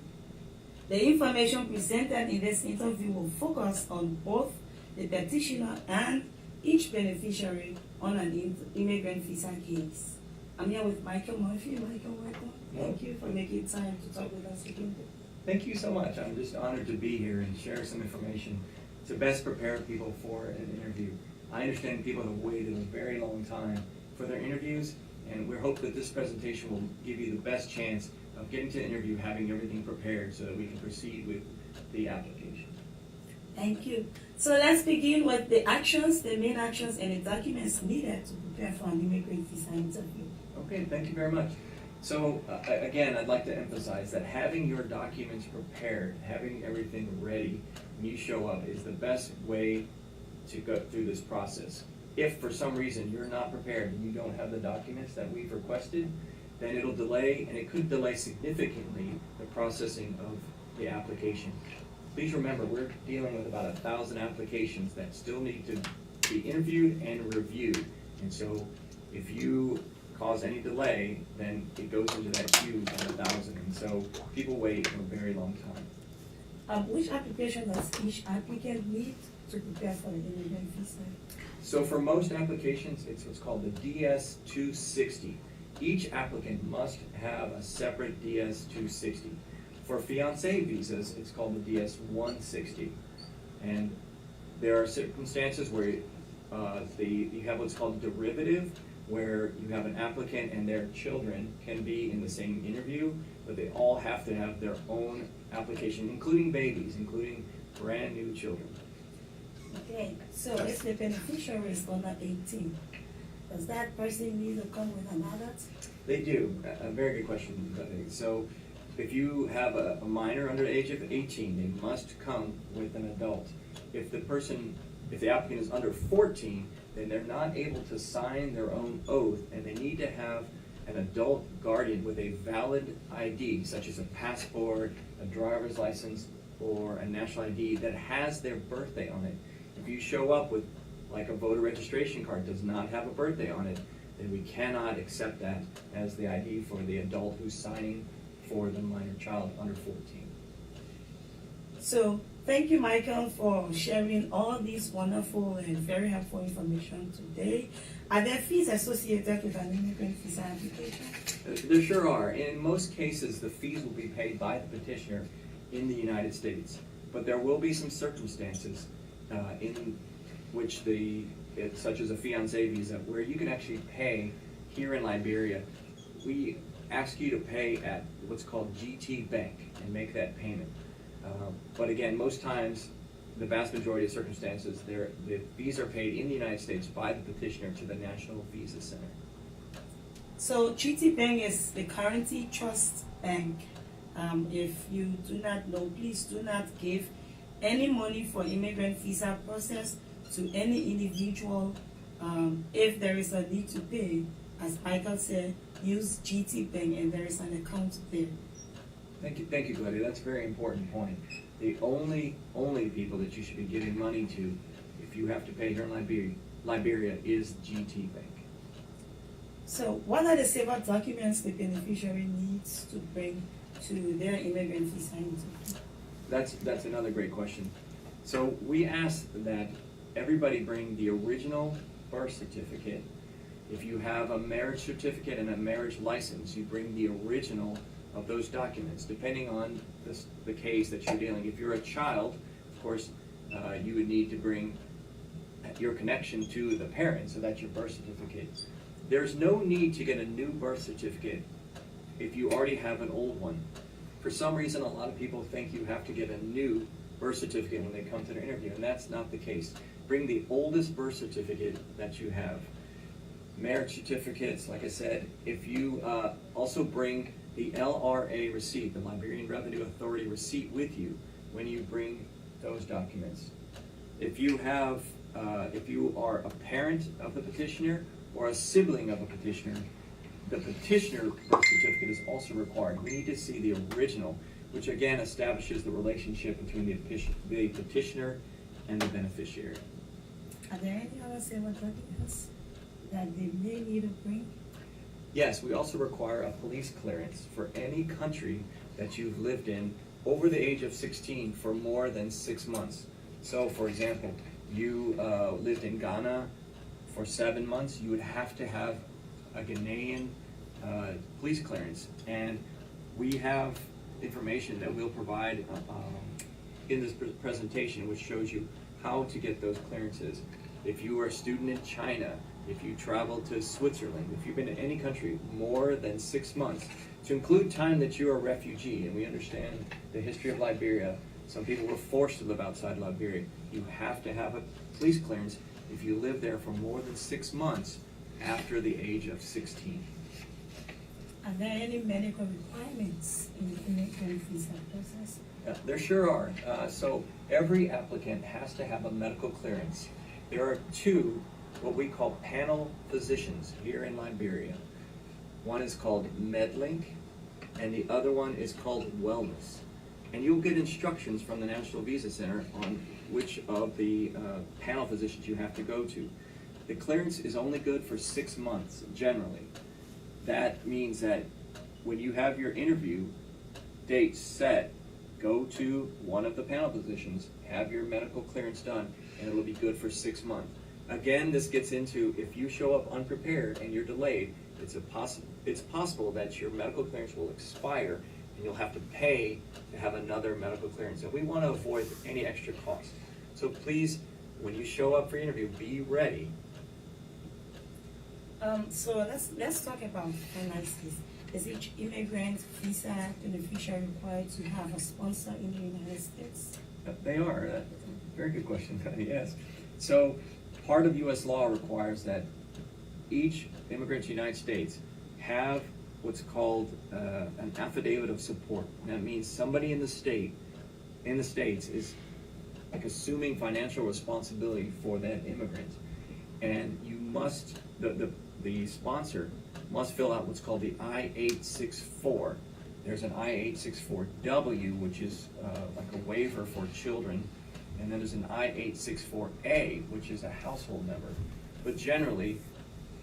Speaker 9: The information presented in this interview will focus on both the petitioner and each beneficiary on an immigrant visa case. I'm here with Michael Murphy. Michael, welcome. Thank you for making time to talk with us again.
Speaker 10: Thank you so much. I'm just honored to be here and share some information to best prepare people for an interview. I understand people have waited a very long time for their interviews, and we hope that this presentation will give you the best chance of getting to the interview, having everything prepared so that we can proceed with the application.
Speaker 9: Thank you. So let's begin with the actions, the main actions and the documents needed to prepare for an immigrant visa interview.
Speaker 10: Okay, thank you very much. So again, I'd like to emphasize that having your documents prepared, having everything ready when you show up is the best way to go through this process. If for some reason you're not prepared and you don't have the documents that we've requested, then it'll delay, and it could delay significantly the processing of the application. Please remember, we're dealing with about 1,000 applications that still need to be interviewed and reviewed. And so if you cause any delay, then it goes into that queue of 1,000. And so people wait for a very long time.
Speaker 9: Which application does each applicant need to prepare for the immigrant visa?
Speaker 10: So for most applications, it's what's called the DS-260. Each applicant must have a separate DS-260. For fiancé visas, it's called the DS-160. And there are circumstances where you have what's called derivative, where you have an applicant and their children can be in the same interview, but they all have to have their own application, including babies, including brand new children.
Speaker 9: Okay, so if the beneficiary is under 18, does that person need to come with an adult?
Speaker 10: They do. A very good question. So if you have a minor under the age of 18, they must come with an adult. If the person If the applicant is under 14, then they're not able to sign their own oath, and they need to have an adult guardian with a valid ID, such as a passport, a driver's license, or a national ID that has their birthday on it. If you show up with like a voter registration card does not have a birthday on it, then we cannot accept that as the ID for the adult who's signing for the minor child under 14.
Speaker 9: So thank you, Michael, for sharing all this wonderful and very helpful information today. Are there fees associated with an immigrant visa application?
Speaker 10: There sure are. In most cases, the fees will be paid by the petitioner in the United States, but there will be some circumstances in which such as a fiancé visa, where you can actually pay here in Liberia. We ask you to pay at what's called GT Bank and make that payment. But again, most times, the vast majority of circumstances, the fees are paid in the United States by the petitioner to the National Visa Center.
Speaker 9: So GT Bank is the Currency Trust Bank. If you do not know, please do not give any money for immigrant visa process to any individual. If there is a need to pay, as Michael said, use GT Bank and there is an account there.
Speaker 10: Thank you, Gloria. That's a very important point. The only people that you should be giving money to, if you have to pay here in Liberia, is GT Bank.
Speaker 9: So, what are the several documents the beneficiary needs to bring to their immigrant visa interview?
Speaker 10: That's another great question. So we ask that everybody bring the original birth certificate. If you have a marriage certificate and a marriage license, you bring the original of those documents, depending on the case that you're dealing. If you're a child, of course, you would need to bring your connection to the parent, so that's your birth certificate. There's no need to get a new birth certificate if you already have an old one. For some reason, a lot of people think you have to get a new birth certificate when they come to their interview, and that's not the case. Bring the oldest birth certificate that you have. Marriage certificates, like I said, if you also bring the LRA receipt, the Liberian Revenue Authority receipt, with you when you bring those documents. If you have, if you are a parent of the petitioner or a sibling of a petitioner, the petitioner birth certificate is also required. We need to see the original, which again establishes the relationship between the petitioner and the beneficiary.
Speaker 9: Are there any other several documents that they may need to bring?
Speaker 10: Yes, we also require a police clearance for any country that you've lived in over the age of 16 for more than 6 months. So, for example, you lived in Ghana for 7 months, you would have to have a Ghanaian police clearance. And we have information that we'll provide in this presentation, which shows you how to get those clearances. If you are a student in China, if you travel to Switzerland, if you've been to any country more than 6 months, to include time that you're a refugee, and we understand the history of Liberia, some people were forced to live outside Liberia. You have to have a police clearance if you live there for more than 6 months after the age of 16.
Speaker 9: Are there any medical requirements in the immigrant visa process?
Speaker 10: There sure are. So every applicant has to have a medical clearance. There are two what we call panel physicians here in Liberia. One is called MedLink, and the other one is called Wellness. And you'll get instructions from the National Visa Center on which of the panel physicians you have to go to. The clearance is only good for 6 months, generally. That means that when you have your interview date set, go to one of the panel physicians, have your medical clearance done, and it'll be good for 6 months. Again, this gets into if you show up unprepared and you're delayed, it's possible that your medical clearance will expire and you'll have to pay to have another medical clearance. And we want to avoid any extra cost. So please, when you show up for your interview, be ready.
Speaker 9: So let's talk about finances. Is each immigrant visa beneficiary required to have a sponsor in the United States?
Speaker 10: They are. Very good question, yes. So part of U.S. law requires that each immigrant to the United States have what's called an affidavit of support. That means somebody in the States is like assuming financial responsibility for that immigrant. And you must, the sponsor must fill out what's called the I-864. There's an I-864W, which is like a waiver for children. And then there's an I-864A, which is a household member. But generally,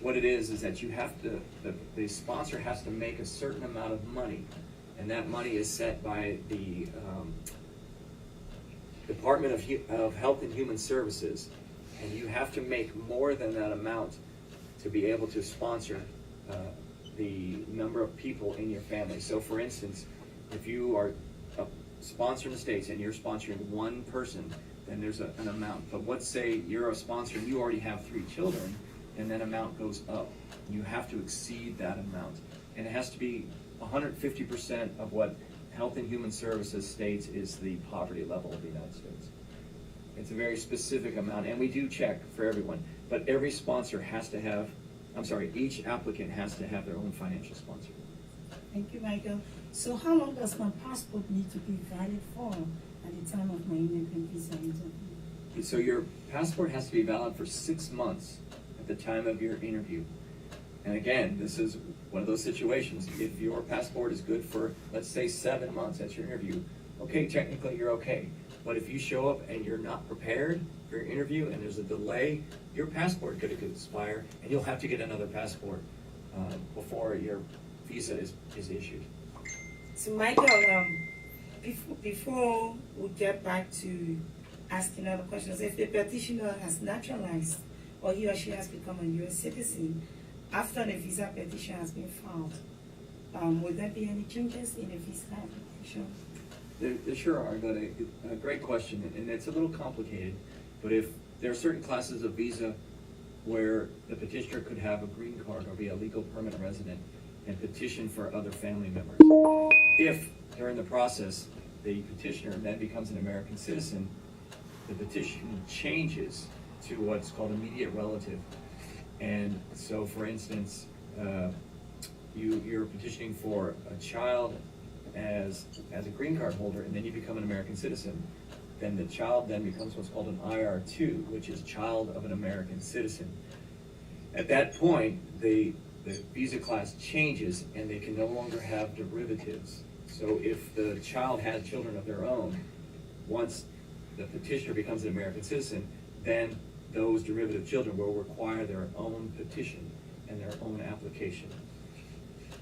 Speaker 10: what it is that you have to, the sponsor has to make a certain amount of money. And that money is set by the Department of Health and Human Services. And you have to make more than that amount to be able to sponsor the number of people in your family. So for instance, if you are a sponsor in the States and you're sponsoring one person, then there's an amount. But let's say you're a sponsor and you already have 3 children, and that amount goes up. You have to exceed that amount. And it has to be 150% of what Health and Human Services states is the poverty level of the United States. It's a very specific amount, and we do check for everyone. But every sponsor has to have, each applicant has to have their own financial sponsor.
Speaker 9: Thank you, Michael. So how long does my passport need to be valid for at the time of my immigrant visa interview?
Speaker 10: So your passport has to be valid for 6 months at the time of your interview. And again, this is one of those situations. If your passport is good for, let's say, 7 months at your interview, okay, technically you're okay. But if you show up and you're not prepared for your interview and there's a delay, your passport could expire and you'll have to get another passport before your visa is issued.
Speaker 9: So Michael, before we get back to asking other questions, if the petitioner has naturalized or he or she has become a U.S. citizen after the visa petition has been filed, will there be any changes in the visa application?
Speaker 10: There sure are, but a great question, and it's a little complicated. But if there are certain classes of visa where the petitioner could have a green card or be a legal permanent resident and petition for other family members. If during the process the petitioner then becomes an American citizen, the petition changes to what's called immediate relative. And so, for instance, you're petitioning for a child as a green card holder, and then you become an American citizen. Then the child then becomes what's called an IR2, which is child of an American citizen. At that point, the visa class changes, and they can no longer have derivatives. So if the child has children of their own, once the petitioner becomes an American citizen, then those derivative children will require their own petition and their own application.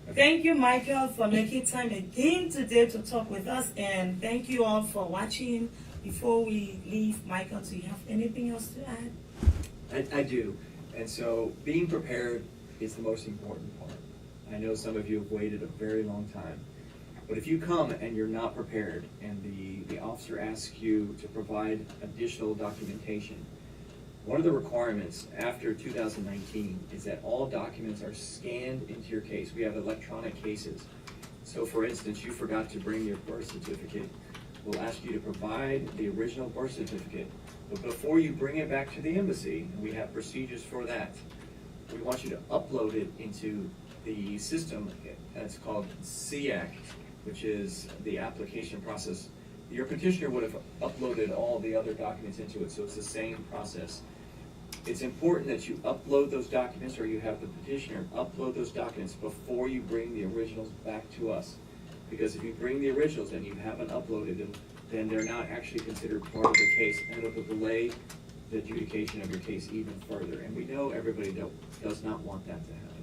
Speaker 10: Okay.
Speaker 9: Thank you, Michael, for making time again today to talk with us, and thank you all for watching. Before we leave, Michael, do you have anything else to add?
Speaker 10: I do. And so being prepared is the most important part. I know some of you have waited a very long time. But if you come and you're not prepared and the officer asks you to provide additional documentation, one of the requirements after 2019 is that all documents are scanned into your case. We have electronic cases. So for instance, you forgot to bring your birth certificate. We'll ask you to provide the original birth certificate. But before you bring it back to the embassy, and we have procedures for that, we want you to upload it into the system that's called SEAC, which is the application process. Your petitioner would have uploaded all the other documents into it, so it's the same process. It's important that you upload those documents, or you have the petitioner upload those documents before you bring the originals back to us. Because if you bring the originals and you haven't uploaded them, then they're not actually considered part of the case, and it'll delay the adjudication of your case even further. And we know everybody does not want that to happen.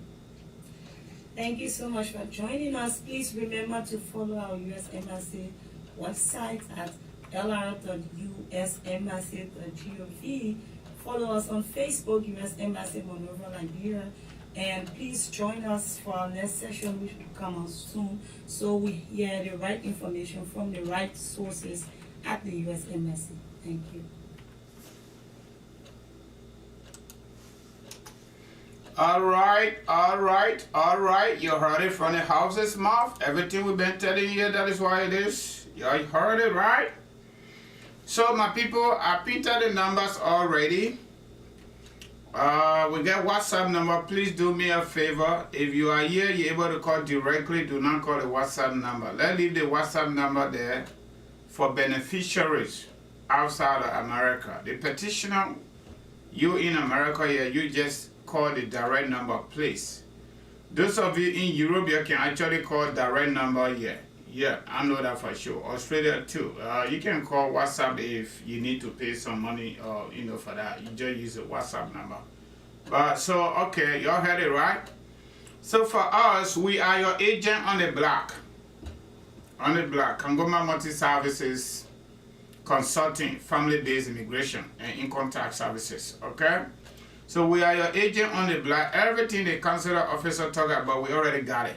Speaker 9: Thank you so much for joining us. Please remember to follow our U.S. Embassy website at lr.usembassy.gov. Follow us on Facebook, U.S. Embassy Monrovia, Liberia. And please join us for our next session, which will come out soon, so we hear the right information from the right sources at the U.S. Embassy. Thank you.
Speaker 4: All right. You heard it from the house's mouth. Everything we've been telling you, that is why it is. You heard it, right? So my people, I printed the numbers already. We get WhatsApp number. Please do me a favor. If you are here, you're able to call directly. Do not call the WhatsApp number. Let's leave the WhatsApp number there for beneficiaries. outside of America. The petitioner, you in America here, you just call the direct number, please. Those of you in Europe, you can actually call direct number here. Yeah, I know that for sure. Australia too. You can call WhatsApp if you need to pay some money, for that. You just use a WhatsApp number. But so, okay, y'all heard it right? So for us, we are your agent on the block. On the block, Kangoma Multi-Services, Consulting, Family-Based Immigration, and Income Tax Services, okay? So we are your agent on the block. Everything the consular officer talk about, we already got it.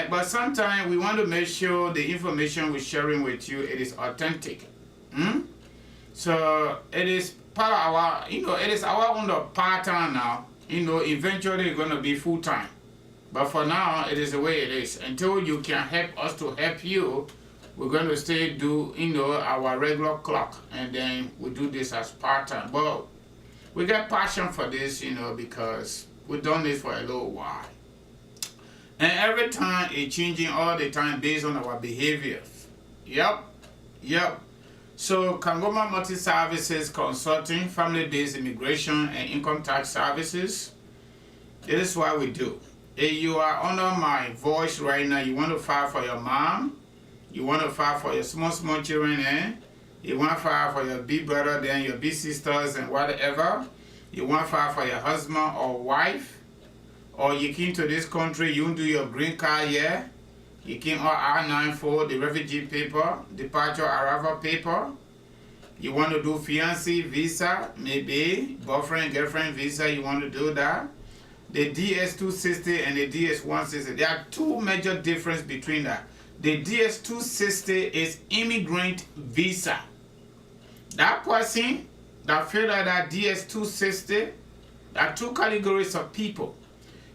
Speaker 4: But sometimes we want to make sure the information we're sharing with you, it is authentic. So it is part of our, it is our own part-time now. Eventually it's going to be full-time. But for now, it is the way it is. Until you can help us to help you, we're going to stay do, our regular clock. And then we do this as part-time. But we got passion for this, because we've done this for a little while. And every time it's changing all the time based on our behaviors. Yep. So Kangoma Multi-Services Consulting, Family-Based Immigration and Income Tax Services. This is what we do. If you are under my voice right now, you want to file for your mom, you want to file for your small children, you want to file for your big brother, then your big sisters and whatever. You want to file for your husband or wife. Or you came to this country, you do your green card here. You came on I-94, the refugee paper, departure arrival paper. You want to do fiancé visa, maybe boyfriend, girlfriend visa, you want to do that. The DS-260 and the DS-160, there are two major differences between that. The DS-260 is immigrant visa. That person that filled out that DS-260, there are two categories of people.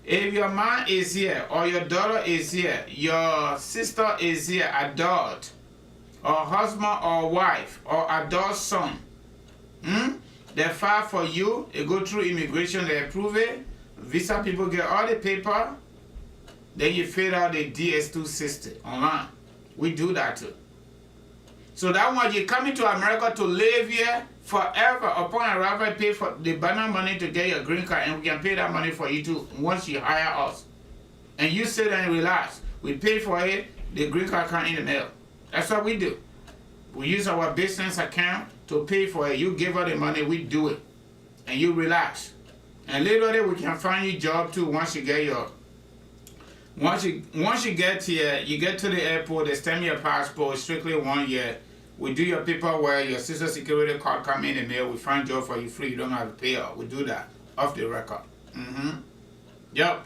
Speaker 4: If your man is here, or your daughter is here, your sister is here, adult, or husband or wife, or adult son, they file for you, they go through immigration, they approve it, visa people get all the paper, then you fill out the DS-260 online. We do that too. So that one, you come into America to live here forever. Upon arrival, pay for the banana money to get your green card, and we can pay that money for you too once you hire us. And you sit and relax. We pay for it, the green card come in the mail. That's what we do. We use our business account to pay for it. You give us the money, we do it. And you relax. And later we can find you a job too once you get your... Once you get here, you get to the airport, they stamp your passport, strictly 1 year. We do your paperwork, your social security card come in the mail, we find job for you free, you don't have to pay out. We do that off the record. Yep.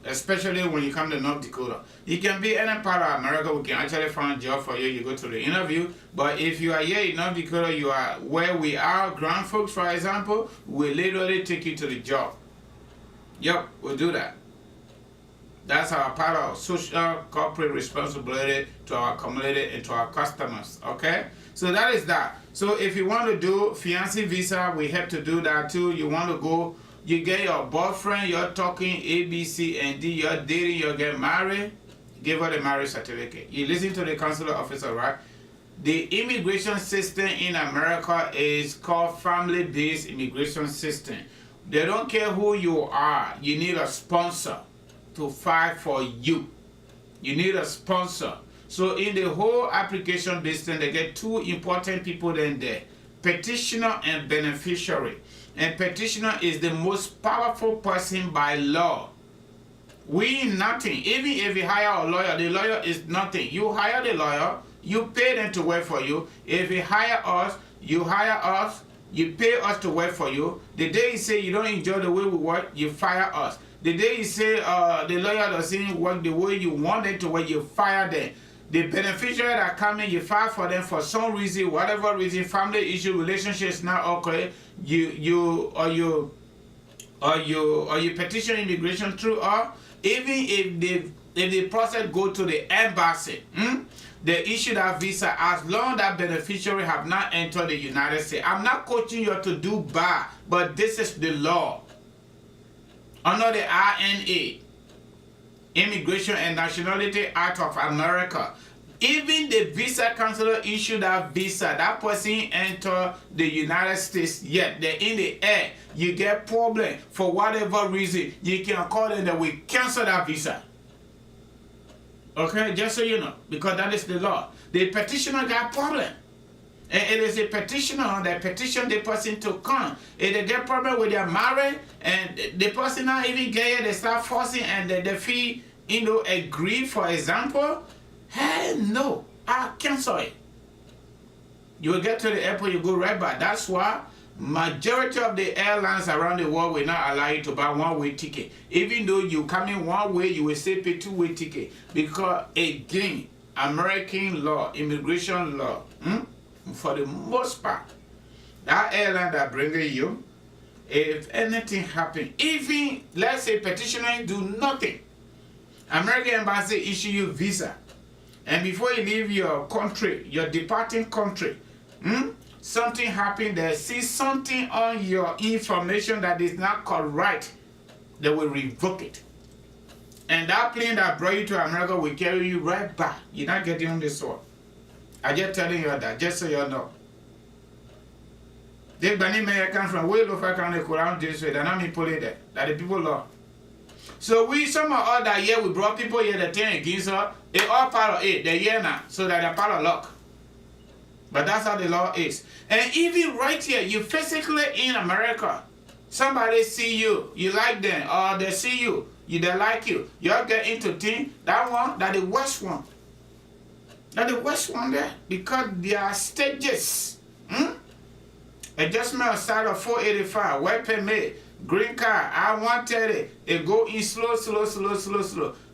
Speaker 4: Especially when you come to North Dakota. You can be any part of America, we can actually find a job for you, you go to the interview. But if you are here in North Dakota, you are where we are, Grand Folks for example, we literally take you to the job. Yep, we'll do that. That's our part of social corporate responsibility to our community and to our customers, okay? So that is that. So if you want to do fiancé visa, we have to do that too. You want to go, you get your boyfriend, you're talking A, B, C, and D, you're dating, you get married, give her the marriage certificate. You listen to the consular officer, right? The immigration system in America is called family-based immigration system. They don't care who you are. You need a sponsor to fight for you. You need a sponsor. So in the whole application business, they get two important people in there, petitioner and beneficiary. And petitioner is the most powerful person by law. We nothing. Even if you hire a lawyer, the lawyer is nothing. You hire the lawyer, you pay them to work for you. If you hire us, you pay us to work for you. The day you say you don't enjoy the way we work, you fire us. The day you say the lawyer doesn't work the way you want them to work, you fire them. The beneficiary that come in, you file for them for some reason, whatever reason, family issue, relationship is not okay. You petition immigration through us. Even if the process go to the embassy, they issue that visa as long as that beneficiary have not entered the United States. I'm not coaching you to do bad, but this is the law. Under the INA, Immigration and Nationality Act of America, Even the visa counselor issue that visa, that person enter the United States, yet they're in the air, you get problem for whatever reason, you can call them that we cancel that visa. Okay, just so you know, because that is the law. The petitioner got problem. And it is a petitioner that petition the person to come. If they get problem with their marriage and the person not even get it, they start forcing and the fee, agree, for example, hell no, I'll cancel it. You will get to the airport, you go right back. That's why majority of the airlines around the world will not allow you to buy one-way ticket. Even though you come in one way, you will still pay two-way ticket. Because again, American law, immigration law, for the most part, that airline that bringing you, if anything happen, even let's say petitioner do nothing, American embassy issue you visa, and before you leave your country, your departing country, something happened, they see something on your information that is not correct, they will revoke it. And that plane that brought you to America will carry you right back. You're not getting on this one. I'm just telling you that, just so you know. The Bani may come from way lower country around this way, they're not me put it there, that the people love. So we some of all that year we brought people here that turn against us, it all part of it, the year now, so that they're part of luck. But that's how the law is. And even right here, you physically in America, somebody see you, you like them, or they see you, they like you, you all get into thing, that one, that the worst one. That the worst one there, because there are stages. Adjustment of start of 485, work permit, green card, I-130, it go in slow.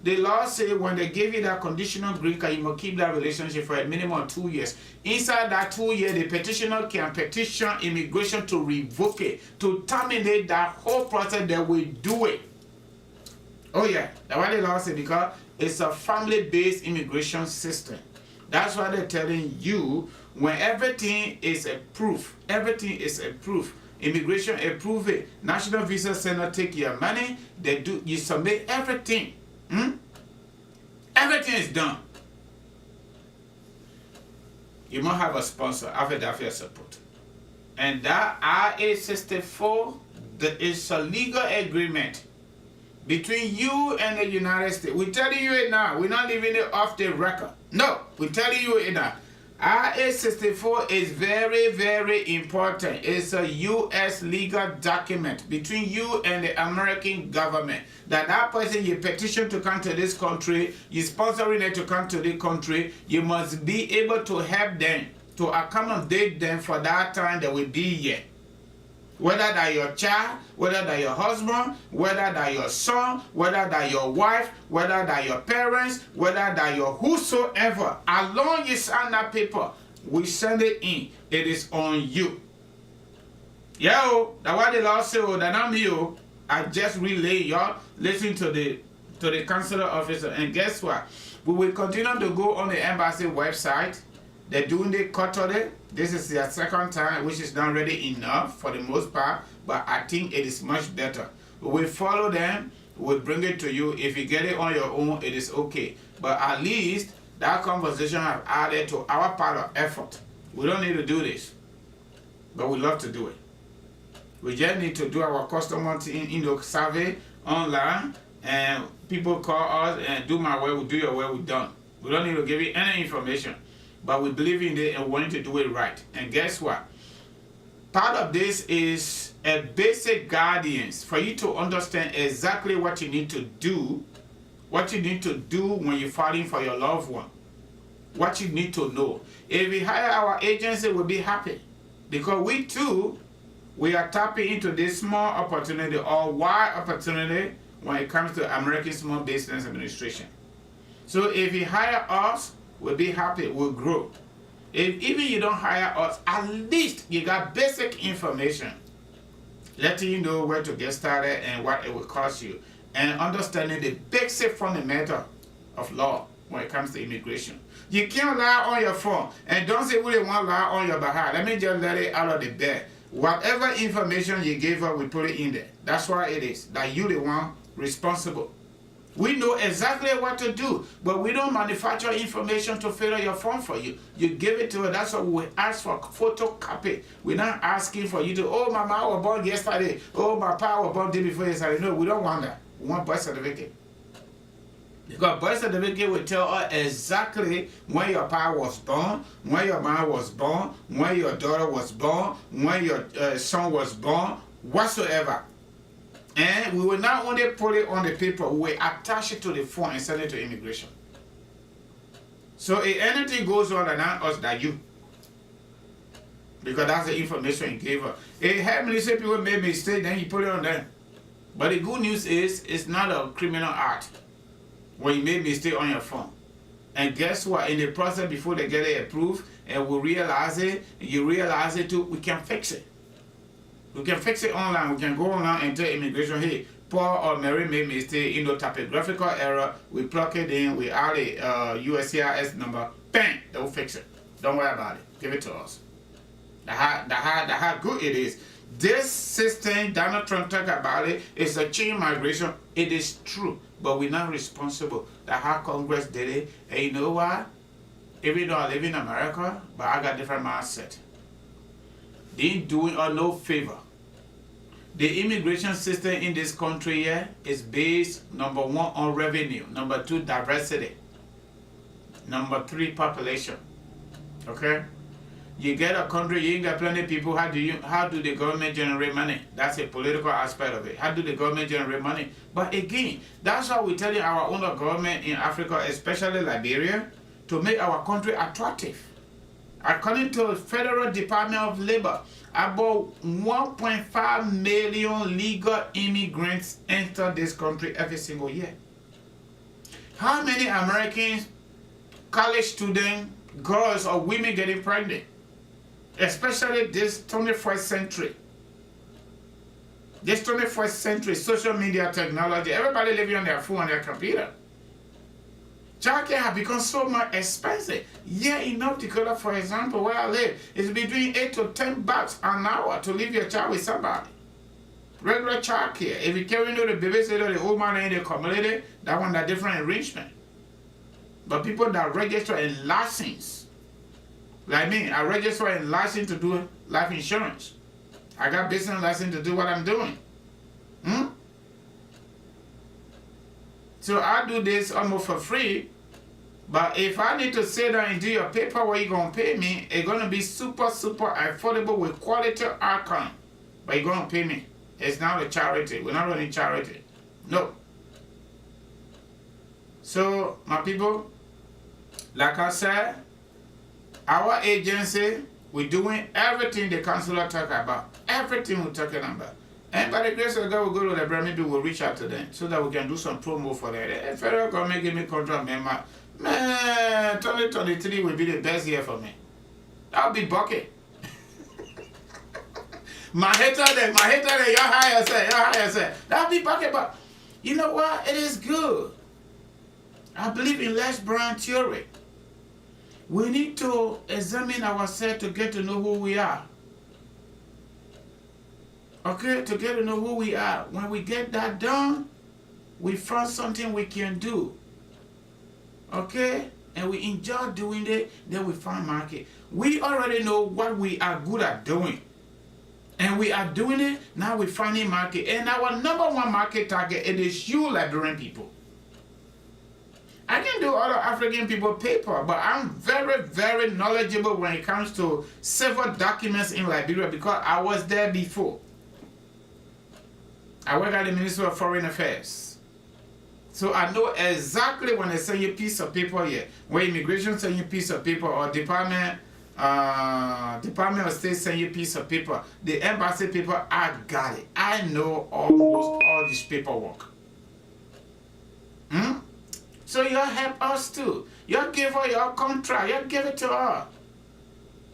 Speaker 4: The law say when they give you that conditional green card, you must keep that relationship for a minimum of 2 years. Inside that 2 years, the petitioner can petition immigration to revoke it, to terminate that whole process. They will do it. Oh yeah, that's what the law say, because it's a family-based immigration system. That's why they're telling you when everything is approved, immigration approve it, National Visa Center take your money, they do, you submit everything. Everything is done. You must have a sponsor after that for your support. And that IA-64, there is a legal agreement between you and the United States. We're telling you it now. We're not leaving it off the record. No, we're telling you it now. IA-64 is very, very important. It's a U.S. legal document between you and the American government. That person you petition to come to this country, you're sponsoring it to come to this country, you must be able to help them, to accommodate them for that time they will be here. Whether that your child, whether that your husband, whether that your son, whether that your wife, whether that your parents, whether that your whosoever, as long as you sign that paper, we send it in. It is on you. Yeah, that's what the law says. That not me. I just relay y'all. Listen to the consular officer, and guess what? We will continue to go on the embassy website. They're doing the quarterly. This is their second time, which is not really enough for the most part, but I think it is much better. We follow them, we bring it to you. If you get it on your own, it is okay. But at least that conversation have added to our part of effort. We don't need to do this, but we love to do it. We just need to do our customer survey online, and people call us and do my way, we do your way, we're done. We don't need to give you any information. But we believe in it and want to do it right. And guess what? Part of this is a basic guidance for you to understand exactly what you need to do, when you're fighting for your loved one. What you need to know. If we hire our agency, we'll be happy. Because we too, we are tapping into this small opportunity or wide opportunity when it comes to American Small Business Administration. So if you hire us, we'll be happy, we'll grow. If even you don't hire us, at least you got basic information letting you know where to get started and what it will cost you, and understanding the basic fundamental of law when it comes to immigration. You can't lie on your phone, and don't say we want to lie on your behalf. Let me just let it out of the bed. Whatever information you gave her, we put it in there. That's why it is that you the one responsible We know exactly what to do, but we don't manufacture information to fill out your form for you. You give it to us. That's what we ask for, photocopy. We're not asking for you to, oh, my mom was born yesterday. Oh, my papa was born the day before yesterday. No, we don't want that. We want birth certificate. Because birth certificate will tell us exactly when your papa was born, when your mom was born, when your daughter was born, when your son was born, whatsoever. And we will not only put it on the paper, we will attach it to the form and send it to immigration. So if anything goes on, and not us, that you. Because that's the information you gave us. It had many people made mistake, then you put it on them. But the good news is, it's not a criminal act when you made mistake on your phone. And guess what? In the process, before they get it approved, and we realize it, and you realize it too, we can fix it. We can fix it online. We can go online and tell immigration, hey, Paul or Mary made mistake, typographical error. We plug it in, we add a USCIS number, bang, they will fix it. Don't worry about it. Give it to us. That's how good it is. This system, Donald Trump talked about it, is a chain migration. It is true, but we're not responsible. That's how Congress did it. And you know what? Even though I live in America, but I got different mindset. They ain't doing us no favor. The immigration system in this country here is based, number 1, on revenue, number 2, diversity, number 3, population. Okay? You get a country, you ain't got plenty of people, how do the government generate money? That's a political aspect of it. How do the government generate money? But again, that's why we're telling our own government in Africa, especially Liberia, to make our country attractive. According to the Federal Department of Labor, about 1.5 million legal immigrants enter this country every single year. How many Americans, college students, girls or women getting pregnant? Especially this 21st century. This 21st century, social media technology, everybody living on their phone and their computer. Childcare has become so much expensive. Yeah, in North Dakota, for example, where I live, it's between $8 to $10 an hour to leave your child with somebody. Regular childcare. If you carry the babysitter, the old man in the community, that one, that different arrangement. But people that register in license, like me, I register in license to do life insurance. I got business license to do what I'm doing. So I do this almost for free. But if I need to sit down and do your paper where you're going to pay me, it's going to be super, super affordable with quality outcome. But you're going to pay me. It's not a charity. We're not running charity. No. So, my people, like I said, our agency, we're doing everything the councilor talk about. Everything we're talking about. And by the grace of God, we'll go to the brand, maybe we'll reach out to them so that we can do some promo for that. The federal government give me contract, man, 2023 will be the best year for me. That'll be bucket. my hater, y'all hire yourself. That'll be bucket, but you know what? It is good. I believe in Les Brown theory. We need to examine ourselves to get to know who we are. Okay, to get to know who we are. When we get that done, we find something we can do. Okay? And we enjoy doing it, then we find market. We already know what we are good at doing. And we are doing it, now we finding market. And our number 1 market target, it is you Liberian people. I can do other African people paper, but I'm very, very knowledgeable when it comes to civil documents in Liberia because I was there before. I work at the Ministry of Foreign Affairs. So I know exactly when they send you a piece of paper here, when immigration send you a piece of paper or Department of State send you a piece of paper, the embassy paper, I got it. I know almost all this paperwork. So y'all help us too. Y'all give her your contract. Y'all give it to her.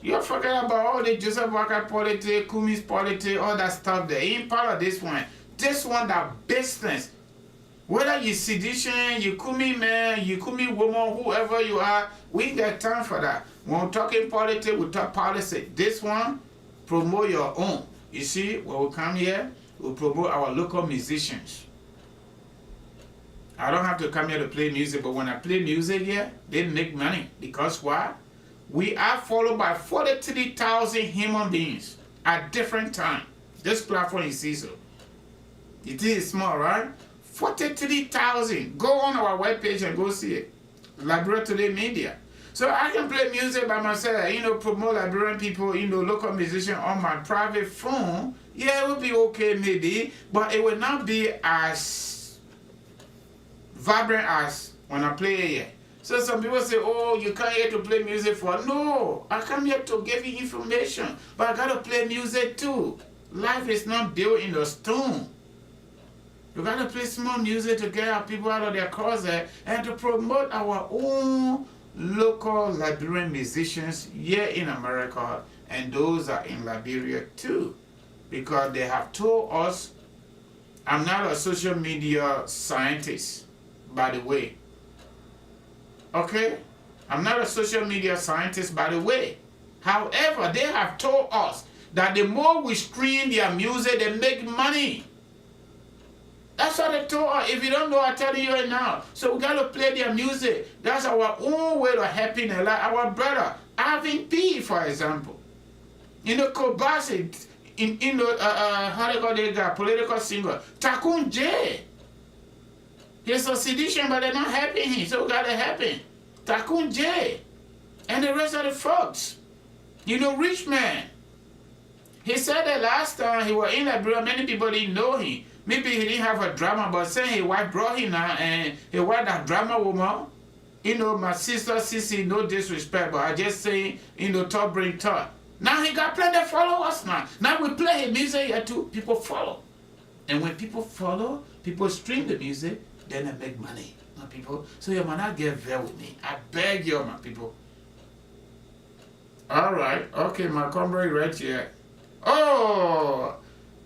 Speaker 4: You forget about all the Joseph Walker politics, Kumi's politics, all that stuff there. Ain't part of this one. This one, that business. Whether you sedition, you Kumi man, you Kumi woman, whoever you are, we ain't got time for that. When we're talking politics, we talk policy. This one, promote your own. You see, when we come here, we promote our local musicians. I don't have to come here to play music, but when I play music here, they make money. Because why? We are followed by 43,000 human beings at different times. This platform you see, so it is small, right? 43,000. Go on our webpage and go see it. Liberia Today Media. So I can play music by myself, you know, promote Liberian people, you know, local musician on my private phone. Yeah, it would be okay maybe, but it will not be as vibrant as when I play here. So some people say, oh, you come here to play music for... No, I come here to give you information, but I got to play music too. Life is not built in the stone. You got to play small music to get our people out of their closet and to promote our own local Liberian musicians here in America, and those are in Liberia too. Because they have told us, I'm not a social media scientist, by the way. Okay? I'm not a social media scientist, by the way. However, they have told us that the more we stream their music, they make money. That's what they told us. If you don't know, I'm telling you right now. So we got to play their music. That's our own way of helping them. Like our brother, Alvin P., for example. You know, Kobasi, in the, how they call the guy, political singer, Takun J. He's a sedition, but they're not helping him. So we got to help him. Takun J. And the rest of the folks. You know, Rich Man. He said that last time he was in Liberia, many people didn't know him. Maybe he didn't have a drama, but saying his wife brought him now, and he was that drama woman. You know, my sister, Sissy, no disrespect, but I just say, you know, talk bring talk. Now he got plenty of followers now. Now we play his music here too, people follow. And when people follow, people stream the music, then they make money, my people. So you might not get there with me. I beg you, my people. All right, okay, my comrade right here. Oh,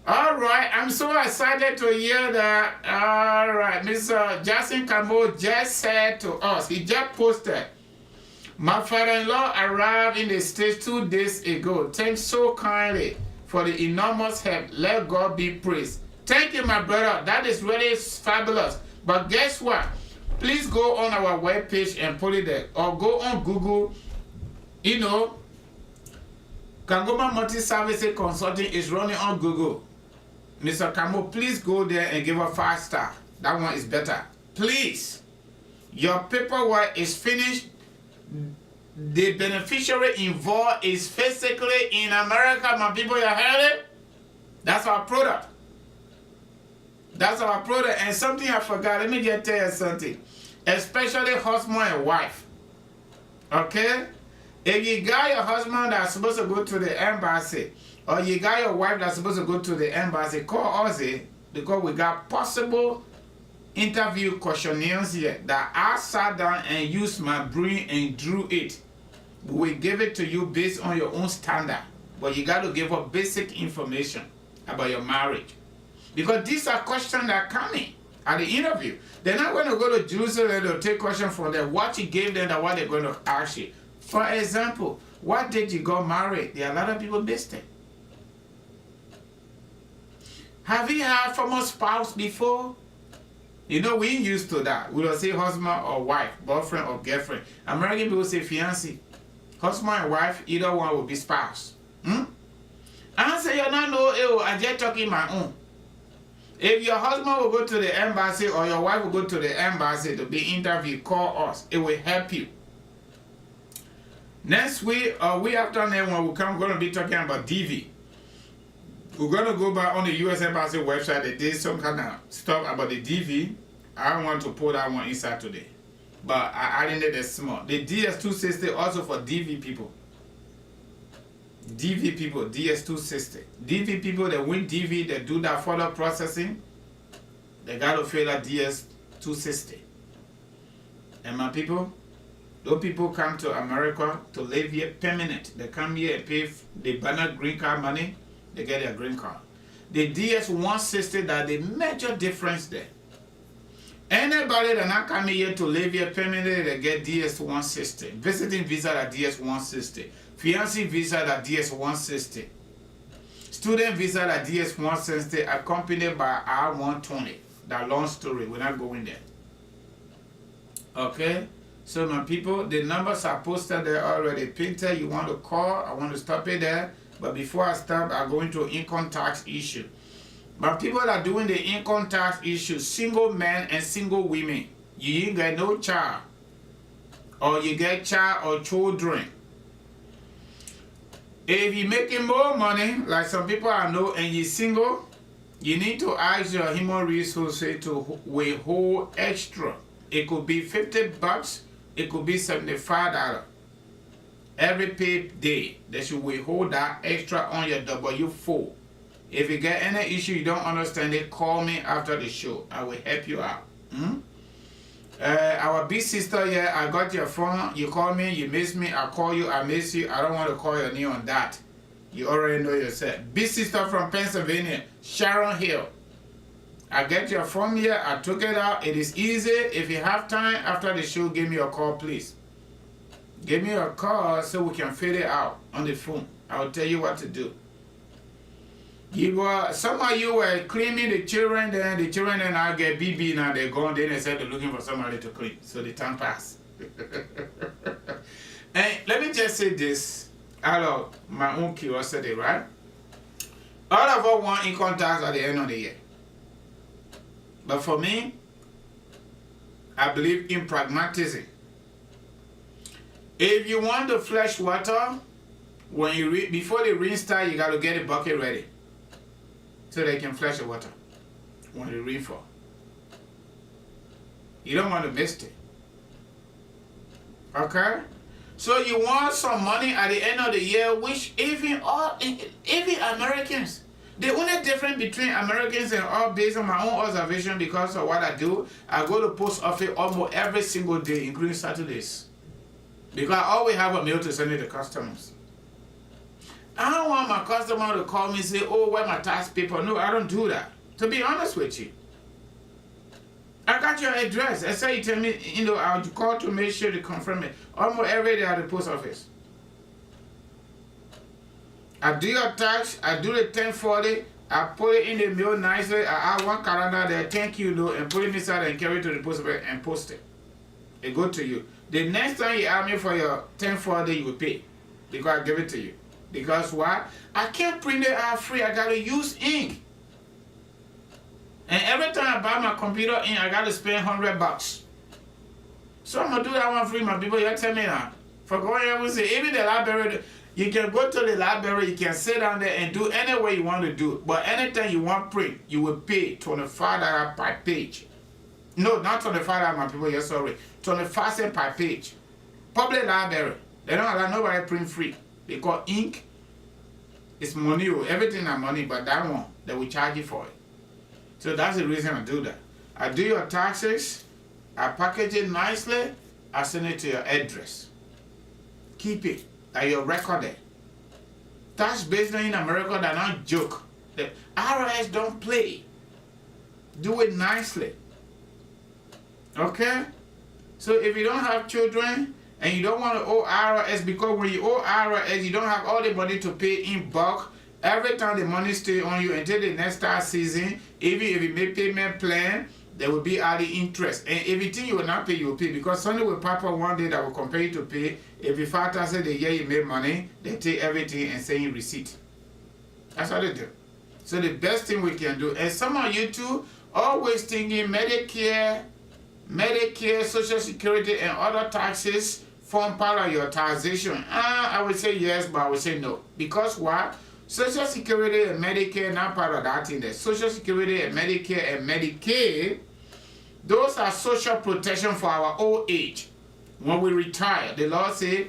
Speaker 4: all right, I'm so excited to hear that. All right, Mr. Jason Camo just said to us, he just posted, my father-in-law arrived in the States 2 days ago. Thanks so kindly for the enormous help. Let God be praised. Thank you, my brother. That is really fabulous. But guess what? Please go on our webpage and put it there. Or go on Google, you know, Kangoma Multi-Services Consulting is running on Google. Mr. Camo, please go there and give a 5-star. That one is better. Please. Your paperwork is finished. The beneficiary involved is physically in America. My people, you heard it? That's our product. That's our product. And something I forgot. Let me just tell you something. Especially husband and wife. Okay? If you got your husband that's supposed to go to the embassy, or you got your wife that's supposed to go to the embassy, call us because we got possible interview questionnaires here that I sat down and used my brain and drew it. We give it to you based on your own standard, but you got to give us basic information about your marriage. Because these are questions that are coming at the interview. They're not going to go to Jerusalem to take questions from them. What you gave them and what they're going to ask you. For example, what did you got married? There are a lot of people missed it. Have you had former spouse before? You know, we ain't used to that. We don't say husband or wife, boyfriend or girlfriend. American people say fiancé. Husband and wife, either one will be spouse. I say you're not no, I just talking my own. If your husband will go to the embassy or your wife will go to the embassy to be interviewed, call us. It will help you. Next week, week after that, when we come, we're going to be talking about DV. We're going to go back on the U.S. Embassy website. They did some kind of stuff about the DV. I don't want to put that one inside today. But I added it small. The DS260 also for DV people. DV people, DS260. DV people that win DV, they do that further processing. They got to fill that DS260. And my people, those people come to America to live here permanent. They come here and pay the banner green card money. They get their green card. The DS160, that the major difference there. Anybody that not coming here to live here permanently, they get DS160. Visiting visa at DS160. Fiancé visa at DS160. Student visa at DS160 accompanied by R120. That long story, we're not going there. Okay? So my people, the numbers are posted there already. Painter, you want to call, I want to stop it there. But before I stop, I'm going to income tax issue. But people that are doing the income tax issue, single men and single women, you ain't get no child. Or you get child or children. If you're making more money, like some people I know, and you're single, you need to ask your human resources to withhold extra. It could be $50, it could be $75. Every pay day, they should withhold that extra on your W-4. If you get any issue you don't understand it, call me after the show. I will help you out. Our big sister here, I got your phone. You call me, you miss me, I call you, I miss you. I don't want to call your name on that. You already know yourself. Big sister from Pennsylvania, Sharon Hill. I get your phone here, I took it out. It is easy. If you have time after the show, give me a call, please. Give me a call so we can figure it out on the phone. I'll tell you what to do. Some of you were cleaning the children, then the children then I get BB, now they're gone, then they said they're looking for somebody to clean. So the time passed. And let me just say this out of my own curiosity, right? All of us want income tax at the end of the year. But for me, I believe in pragmatism. If you want the flash water, when you before the rain starts, you got to get a bucket ready so they can flash the water when the rain falls. You don't want to miss it. Okay? So you want some money at the end of the year, which even Americans, the only difference between Americans and all based on my own observation because of what I do, I go to post office almost every single day, including Saturdays. Because I always have a mail to send it to customers. I don't want my customer to call me and say, oh, where my tax paper? No, I don't do that. To be honest with you. I got your address. I say you tell me, I'll call to make sure to confirm it. Almost every day at the post office. I do your tax, I do the 1040, I put it in the mail nicely, I add one calendar there, thank you, though, and put it inside and carry it to the post office and post it. It go to you. The next time you ask me for your 1040, you will pay. Because I give it to you. Because why? I can't print it out free, I gotta use ink. And every time I buy my computer ink, I gotta spend $100. So I'm gonna do that one free, my people. You tell me now. For going every say, even the library, you can go to the library, you can sit down there and do any way you want to do it. But anytime you want print, you will pay $25 per page. No, not $25, my people, you're sorry. 25 cents per page. Public library. They don't allow nobody print free. Because ink is money. Everything is money, but that one, they will charge you for it. So that's the reason I do that. I do your taxes, I package it nicely, I send it to your address. Keep it, like your record there. Tax based in America, they're not joke. The IRS don't play. Do it nicely. Okay? So if you don't have children and you don't want to owe IRS, because when you owe IRS, you don't have all the money to pay in bulk. Every time the money stays on you until the next tax season, even if you make payment plan, there will be added interest. And if you think you will not pay, you will pay. Because something will pop up one day that will compel you to pay. If you 5,000 the year you made money, they take everything and send you receipt. That's what they do. So the best thing we can do, and some of you too, always thinking Medicare, Social Security, and other taxes form part of your taxation. I would say yes, but I would say no. Because why? Social Security and Medicare not part of that thing there. Social Security and Medicare and Medicaid, those are social protection for our old age. When we retire, the law say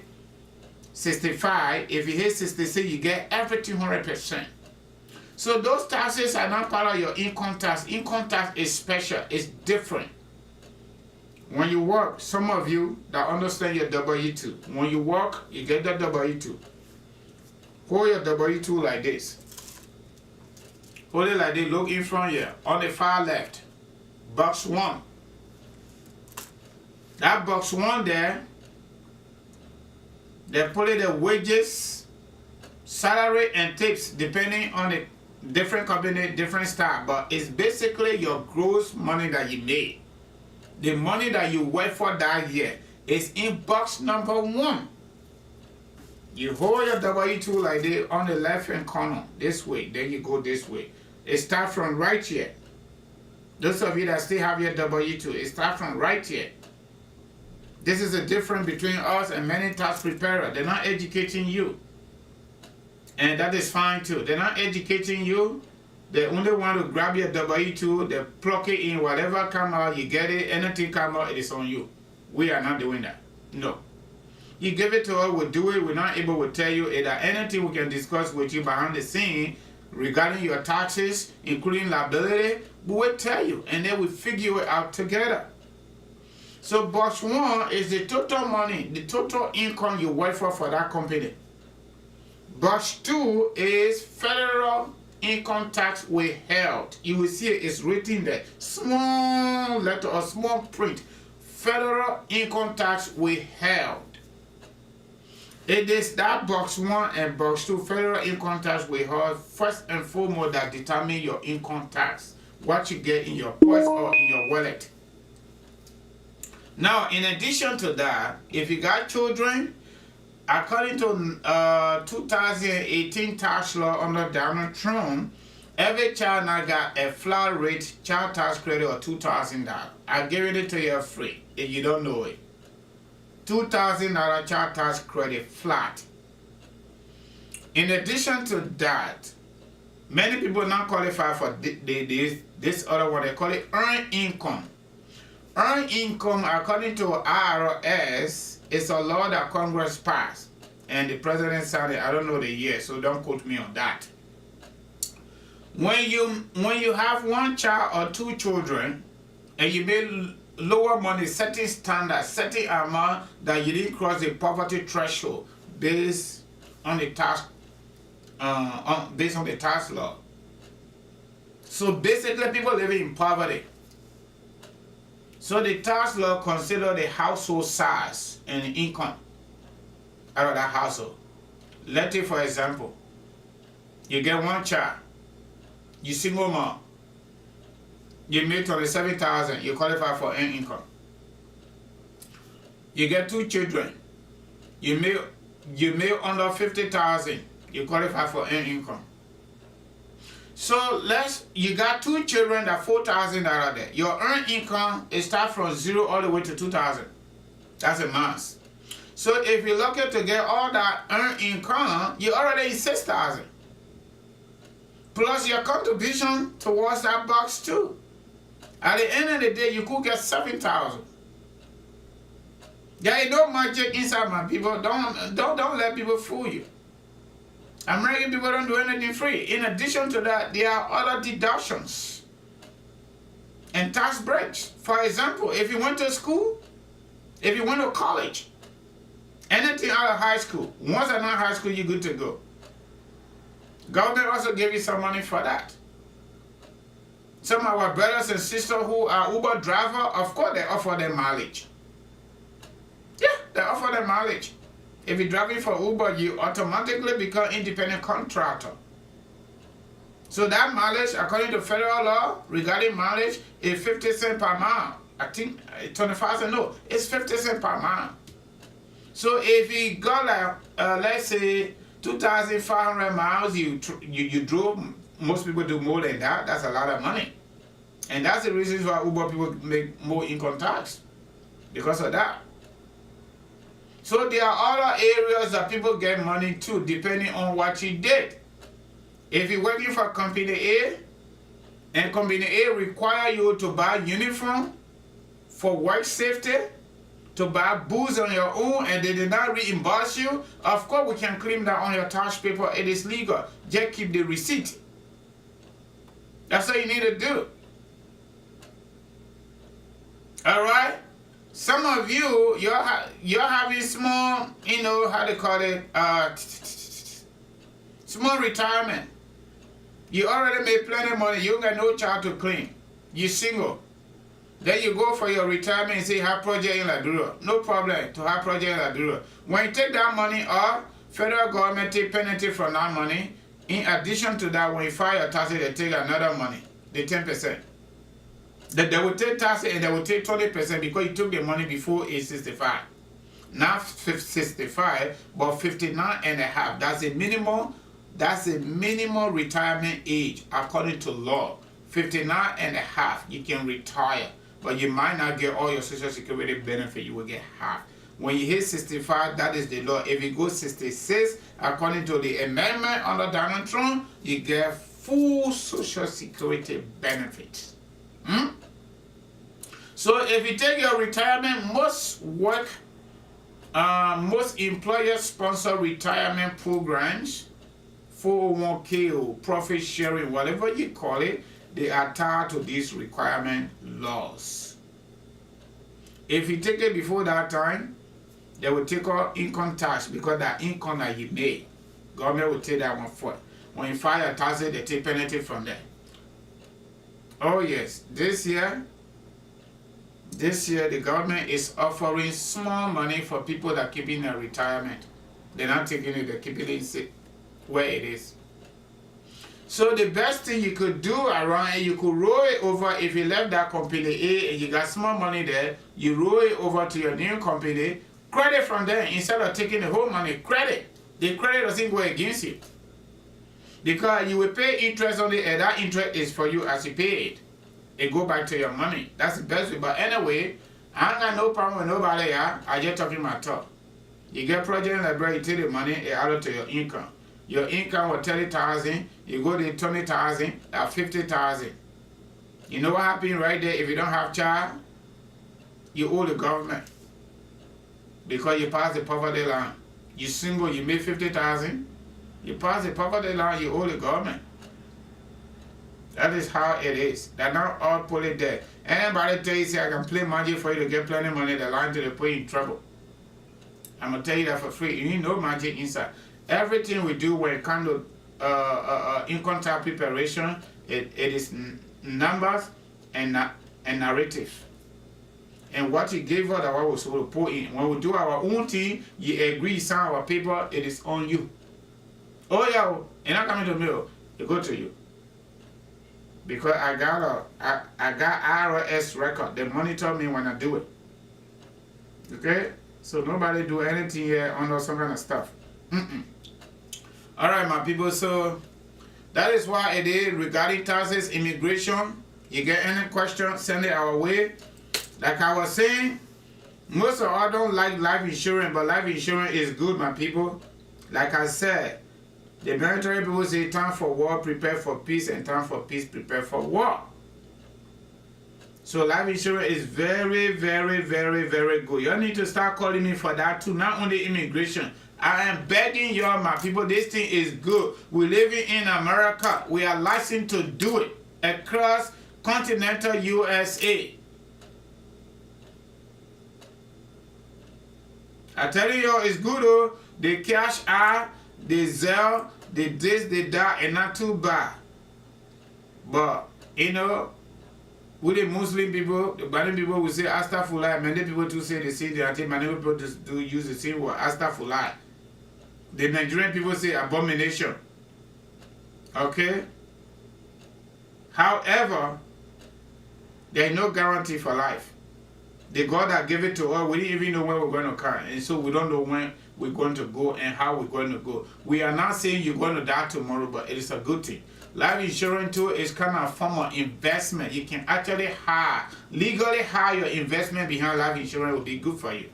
Speaker 4: 65, if you hit 66, you get everything 100%. So those taxes are not part of your income tax. Income tax is special, it's different. When you work, some of you that understand your W-2, when you work, you get the W-2. Hold your W-2 like this. Hold it like this, look in front here. On the far left, box 1. That box 1 there, they put it the wages, salary, and tips depending on the different company, different style. But it's basically your gross money that you made. The money that you work for that year is in box number 1. You hold your W-2 like this on the left-hand corner, this way. Then you go this way. It starts from right here. Those of you that still have your W-2, it starts from right here. This is the difference between us and many tax preparers. They're not educating you. And that is fine too. They're not educating you. They only want to grab your W-2, they plug it in, whatever come out, you get it, anything come out, it is on you. We are not doing that. No. You give it to us, we'll do it. We're not able to tell you either anything we can discuss with you behind the scene regarding your taxes, including liability, we will tell you, and then we figure it out together. So box 1 is the total money, the total income you work for that company. Box 2 is federal income tax withheld. You will see it's written there, small letter or small print, federal income tax withheld. It is that box 1 and box 2, federal income tax withheld, first and foremost, that determine your income tax, what you get in your purse or in your wallet. Now, in addition to that, if you got children, according to 2018 tax law under Donald Trump, every child now got a flat rate child tax credit of $2,000. I'm giving it to you free if you don't know it. $2,000 child tax credit flat. In addition to that, many people not qualify for this other one. They call it earned income. Earned income, according to IRS, is a law that Congress passed and the president signed it. I don't know the year, so don't quote me on that. When you have 1 child or 2 children and you make lower money, setting standards, setting amount that you didn't cross the poverty threshold based on the tax law. So basically, people living in poverty. So the tax law consider the household size and income out of that household. Let's say, for example, you get 1 child, you single mom, you make $27,000, you qualify for earned income. You get 2 children, you make under $50,000, you qualify for earned income. So you got 2 children that $4,000 there. Your earned income is start from 0 all the way to $2,000. That's a mass. So if you're lucky to get all that earned income, you're already in $6,000. Plus your contribution towards that box too. At the end of the day, you could get $7,000. There is no magic inside, my people. Don't let people fool you. American people don't do anything free. In addition to that, there are other deductions and tax breaks. For example, if you went to school, if you went to college, anything out of high school, once you're not high school, you're good to go. Government also gave you some money for that. Some of our brothers and sisters who are Uber driver, of course they offer them mileage. Yeah, they offer them mileage. If you're driving for Uber, you automatically become independent contractor. So that mileage, according to federal law regarding mileage, is 50 cents per mile. I think 25 cents, no, it's 50 cents per mile. So if you got like, let's say, 2,500 miles you drove, most people do more than that, that's a lot of money. And that's the reason why Uber people make more income tax, because of that. So there are other areas that people get money too, depending on what you did. If you're working for Company A, and Company A require you to buy uniform for work safety, to buy booze on your own, and they did not reimburse you, of course we can claim that on your tax paper. It is legal. Just keep the receipt. That's all you need to do. All right? Some of you, you're having small, how they call it, small retirement. You already made plenty of money. You got no child to claim. You're single. Then you go for your retirement and say, have project in Liberia. No problem to have project in Liberia. When you take that money off, federal government take penalty from that money. In addition to that, when you file your taxes, they take another money, the 10%. They will take tax and they will take 20% because you took the money before age 65. Not 65, but 59 and a half. That's the minimum. That's the minimum retirement age according to law. 59 and a half, you can retire, but you might not get all your Social Security benefit. You will get half. When you hit 65, that is the law. If you go 66, according to the amendment under Donald Trump, you get full Social Security benefits. So if you take your retirement, most employers sponsor retirement programs, 401k or profit sharing, whatever you call it, they are tied to these requirement laws. If you take it before that time, they will take out income tax because that income that you made, government will take that one for it. When you file your taxes, they take penalty from there. Oh yes, this year the government is offering small money for people that are keeping their retirement. They're not taking it, they're keeping it where it is. So the best thing you could do around it, you could roll it over. If you left that company A and you got small money there, you roll it over to your new company, credit from there instead of taking the whole money, credit. The credit doesn't go against you. Because you will pay interest on it and that interest is for you as you pay it. It go back to your money. That's the best way. But anyway, I ain't got no problem with nobody, yeah? I just talking my talk. You get project in Liberia, you take the money, it add to your income. Your income was 30,000, you go to 20,000, that's 50,000. You know what happens right there? If you don't have child, you owe the government because you pass the poverty line. You single, you make 50,000, you pass the poverty line, you owe the government. That is how it is. They're not all put it there. Anybody tell you, say, I can play magic for you to get plenty of money, they're lying to the put you in trouble. I'm going to tell you that for free. You need no magic inside. Everything we do when it comes to income tax preparation, it is numbers and narrative. And what you give us, that what we're supposed to put in. When we do our own thing, you agree, sign our paper, it is on you. Oh yeah, you're not coming to me, it go to you. Because I got IRS record. They monitor me when I do it. Okay? So nobody do anything here under some kind of stuff. All right, my people. So that is why it is regarding taxes, immigration. You get any question, send it our way. Like I was saying, most of us don't like life insurance, but life insurance is good, my people. Like I said, the military people say time for war, prepare for peace, and time for peace, prepare for war. So life insurance is very, very, very, very good. You need to start calling me for that too, not only immigration. I am begging y'all, my people, this thing is good. We're living in America. We are licensed to do it across continental USA. I tell you, it's good though. The cash out, the Zelle, the this, the that, and not too bad. But, you know, with the Muslim people, the Bani people will say Astaghfirullah. Many people too say the same thing. I think many people just do use the same word, Astaghfirullah. The Nigerian people say abomination. Okay? However, there is no guarantee for life. The God that gave it to us, we didn't even know when we're going to come. And so we don't know when we're going to go and how we're going to go. We are not saying you're going to die tomorrow, but it is a good thing. Life insurance too is kind of a form of investment. You can actually legally hire your investment behind life insurance. Will be good for you.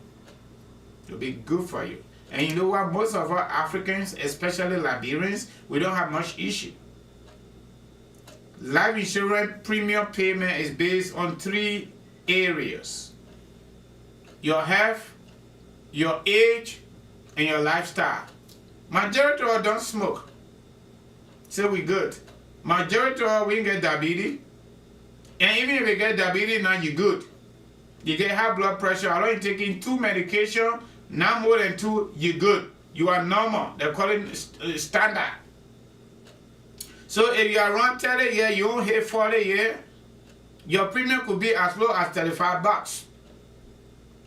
Speaker 4: It will be good for you. And you know what? Most of our Africans, especially Liberians, we don't have much issue. Life insurance premium payment is based on 3 areas. Your health, your age, and your lifestyle. Majority of us don't smoke. So we good. Majority of us, we get diabetes. And even if you get diabetes, now you good. You get high blood pressure. I don't taking 2 medications, not more than 2, you good. You are normal. They call it standard. So if you are around 30 years, you don't hit 40 years, your premium could be as low as $35.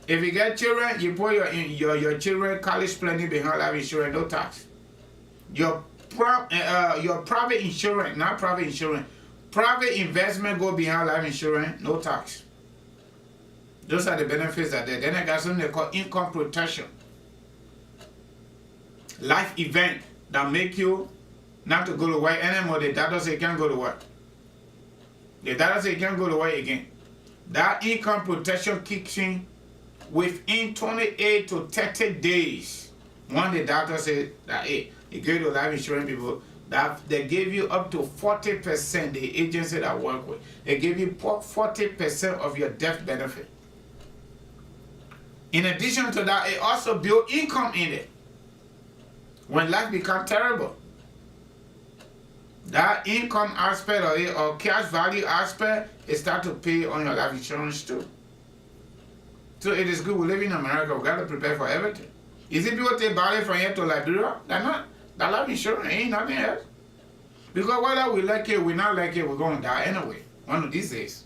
Speaker 4: If you get children, you put your children college planning behind life insurance, no tax. Your private insurance, not private insurance, private investment go behind life insurance, no tax. Those are the benefits that there. Then I got something they call income protection. Life event that make you not to go to work anymore. The doctor say you can't go to work. The doctor say you can't go to work again. That income protection kicks in within 28 to 30 days. One the doctor said that, hey, you go to life insurance people, that they give you up to 40%, the agency that I work with, they give you 40% of your death benefit. In addition to that, it also build income in it. When life becomes terrible, that income aspect of it, or cash value aspect, it start to pay on your life insurance too. So it is good. We live in America. We got to prepare for everything. Is it people take body from here to Liberia? They're not. That life insurance ain't nothing else. Because whether we like it, we not like it, we're going to die anyway. One of these days.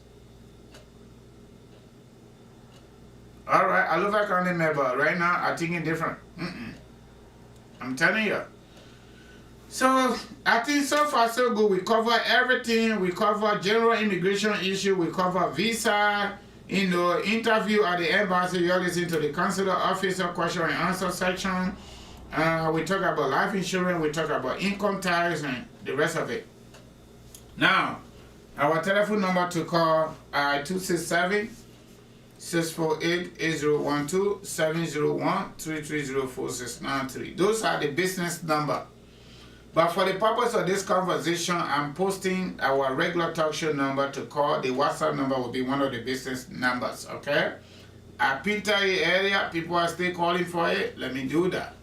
Speaker 4: All right. I look like I remember. Right now, I think it's different. I'm telling you. So, I think so far so good. We cover everything. We cover general immigration issue. We cover visa, interview at the embassy. You listen to the consular officer question and answer section. We talk about life insurance. We talk about income tax and the rest of it. Now, our telephone number to call 267-648-8012, 701-330-4693. Those are the business number. But for the purpose of this conversation, I'm posting our regular talk show number to call. The WhatsApp number will be one of the business numbers, okay? At Pinter area, people are still calling for it. Let me do that.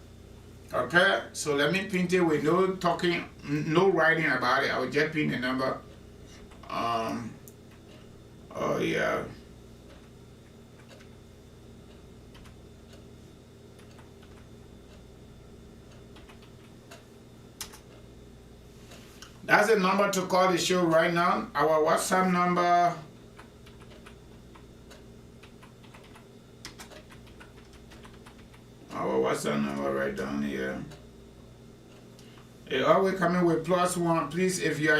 Speaker 4: Okay? So let me print it with no talking, no writing about it. I will just pin the number. Oh, yeah. That's the number to call the show right now. Our WhatsApp number. Our WhatsApp number right down here. It always coming with +1. Please, if you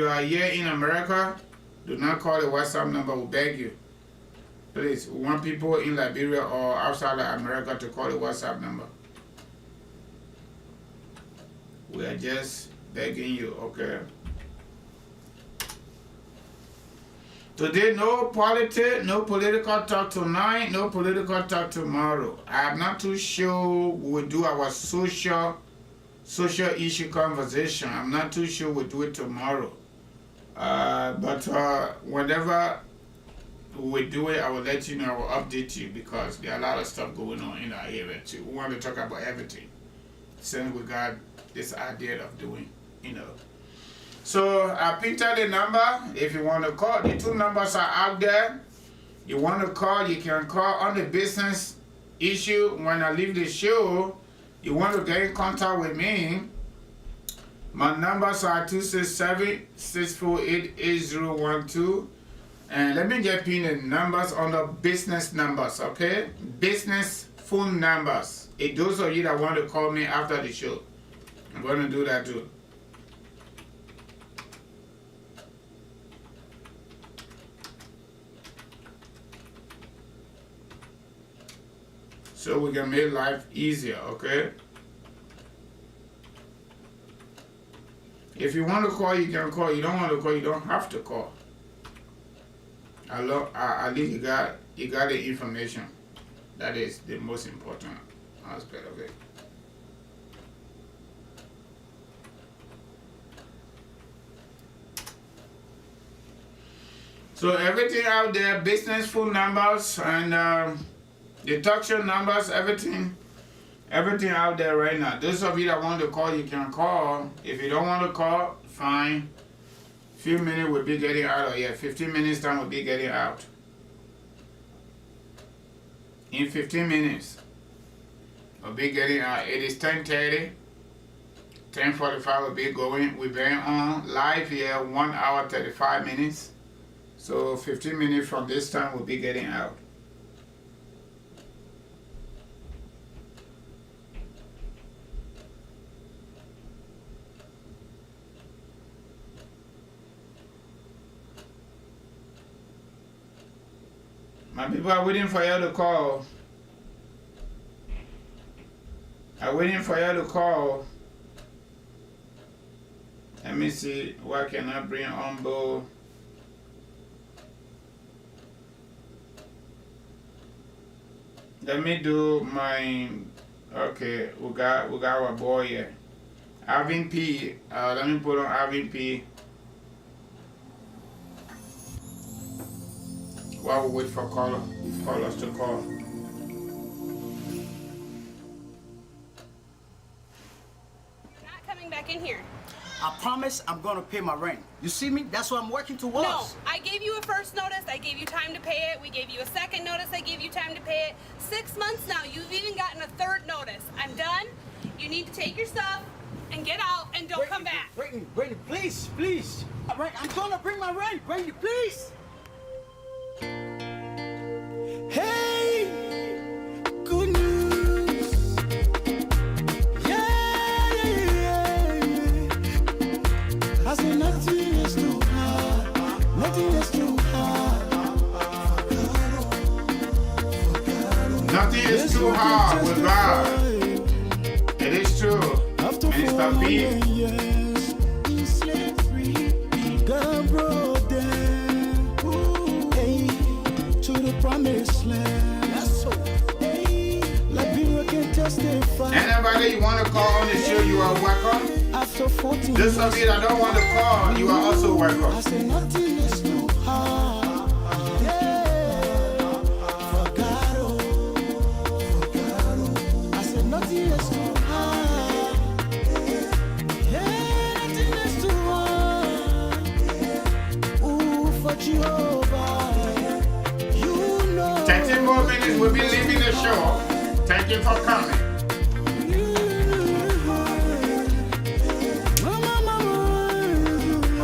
Speaker 4: are here in America, do not call the WhatsApp number. We beg you. Please, we want people in Liberia or outside of America to call the WhatsApp number. We are just begging you, okay? Today, no politics, no political talk tonight, no political talk tomorrow. I'm not too sure we'll do our social issue conversation. I'm not too sure we'll do it tomorrow. But whenever we do it, I will let you know, I will update you, because there are a lot of stuff going on in our area too. We want to talk about everything, since we got this idea of doing, So I picked out the number. If you want to call, the two numbers are out there. You want to call, you can call on the business issue. When I leave the show, you want to get in contact with me. My numbers are 267-648-8012. And let me get pin the numbers on the business numbers, okay? Business phone numbers. If those of you that want to call me after the show, I'm going to do that too. So we can make life easier, okay? If you want to call, you can call. You don't want to call, you don't have to call. At least you got the information. That is the most important aspect of it. So everything out there, business phone numbers and the talk show numbers, everything out there right now. Those of you that want to call, you can call. If you don't want to call, fine. Few minutes we'll be getting out of here. 15 minutes time we'll be getting out. In 15 minutes, we'll be getting out. It is 10:30. 10:45 we'll be going. We've been on live here 1 hour 35 minutes. So 15 minutes from this time we'll be getting out. My people are waiting for you to call. I'm waiting for you to call. Let me see what can I bring on board. Let me do my. Okay, we got our boy here. Alvin P. Let me put on Alvin P. While we wait for callers to call.
Speaker 11: Not coming back in here.
Speaker 12: I promise I'm gonna pay my rent. You see me? That's what I'm working towards.
Speaker 11: No, I gave you a first notice. I gave you time to pay it. We gave you a second notice. I gave you time to pay it. 6 months now. You've even gotten a third notice. I'm done. You need to take your stuff and get out and don't come back.
Speaker 12: Brittany, please, please. All right, I'm gonna bring my rent. Brittany, please.
Speaker 5: Hey, good news. Yeah. I say nothing is too hard. Nothing is too hard.
Speaker 4: Nothing is too hard with God. It is true. Minister B.
Speaker 5: In slavery, God brought them to the promised land. Hey, Liberia can testify.
Speaker 4: Anybody you want to call on the show, you are welcome.
Speaker 5: After 14
Speaker 4: Those of you that don't want to call, you are also welcome.
Speaker 5: I say nothing is too hard. I said nothing is too hard. Nothing is too hard. Ooh, for Jehovah. You know.
Speaker 4: 13 more minutes, we'll be leaving the show. Thank you for coming.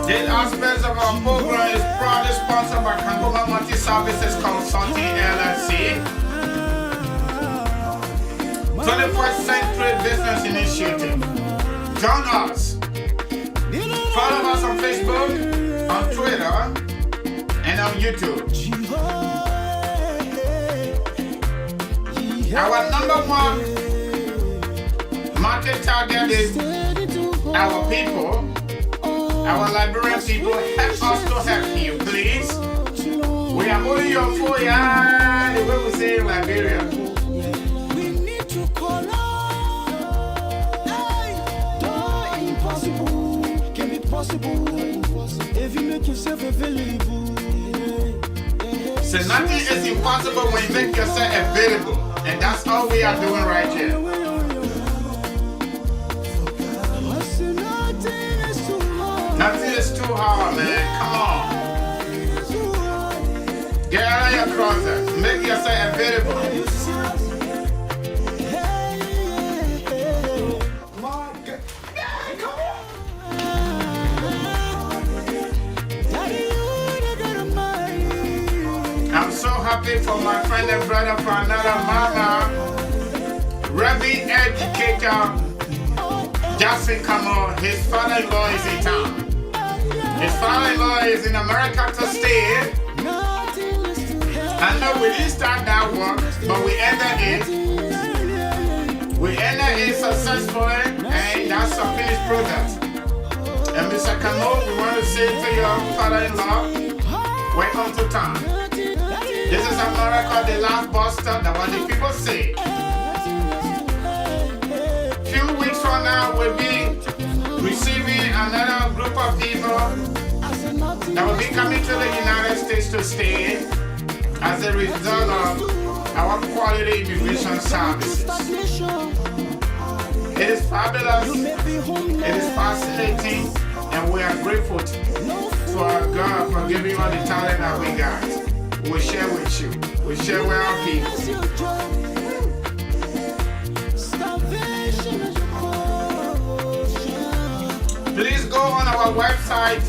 Speaker 4: This aspect of our program is proudly sponsored by Kangoma Multi Services Consulting LLC, 21st Century Business Initiative. Join us. Follow us on Facebook, on Twitter, and on YouTube. Our number one market target is our people. Our Liberian people, help us to help you, please. We are holding your phone, yeah, the way we say in Liberia.
Speaker 5: We need to call out. Door impossible can be possible if you make yourself available.
Speaker 4: So nothing is impossible when you make yourself available. And that's all we are doing right here. Nothing is too hard, man. Come on. Get out of your closet. Make yourself available. I'm so happy for my friend and brother for another mama. Reverend educator Justin Kamo. His father-in-law is in town. His father-in-law is in America to stay. I know we didn't start that work, but we ended it. We ended it successfully, and that's a finished product. And Mr. Kamo, we want to say to your father-in-law, welcome to town. This is America, the last bus stop. That's what the people say. Few weeks from now, we'll be receiving another group of people that will be coming to the United States to stay as a result of our quality immigration services. It is fabulous, it is fascinating, and we are grateful to our God for giving us the talent that we got. We share with you, we share with our people. Please go on our website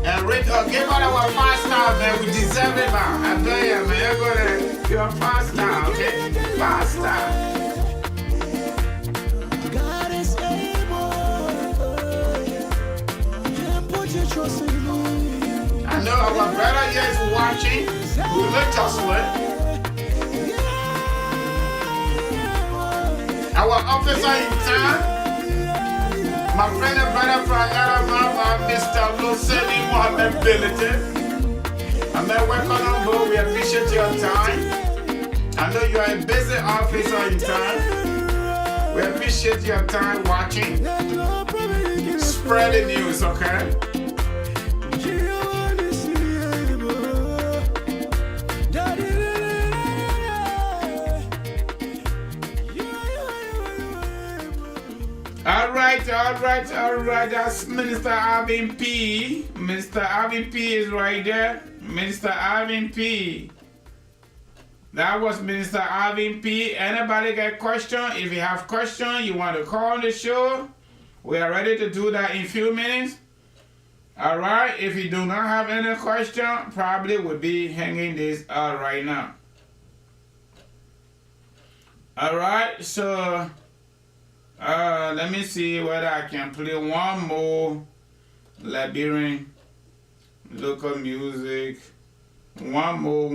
Speaker 4: and rate or give us our 5 stars, man. We deserve it, man. I tell you, man. Go there. Give us 5 stars, okay? 5 stars.
Speaker 5: God is able. Put your trust in me.
Speaker 4: I know our brother here is watching. We look just with. our officer in town, my friend and brother from another mama, Mr. Luceni Mohammed. I'm at work on board. We appreciate your time. I know you are a busy officer in town. We appreciate your time watching. Spread the news, okay? All right. That's Minister Alvin P. Minister Alvin P is right there. Minister Alvin P. That was Minister Alvin P. Anybody got question? If you have question, you want to call on the show, we are ready to do that in a few minutes. All right. If you do not have any question, probably will be hanging this out right now. All right. So let me see whether I can play one more Liberian local music. One more.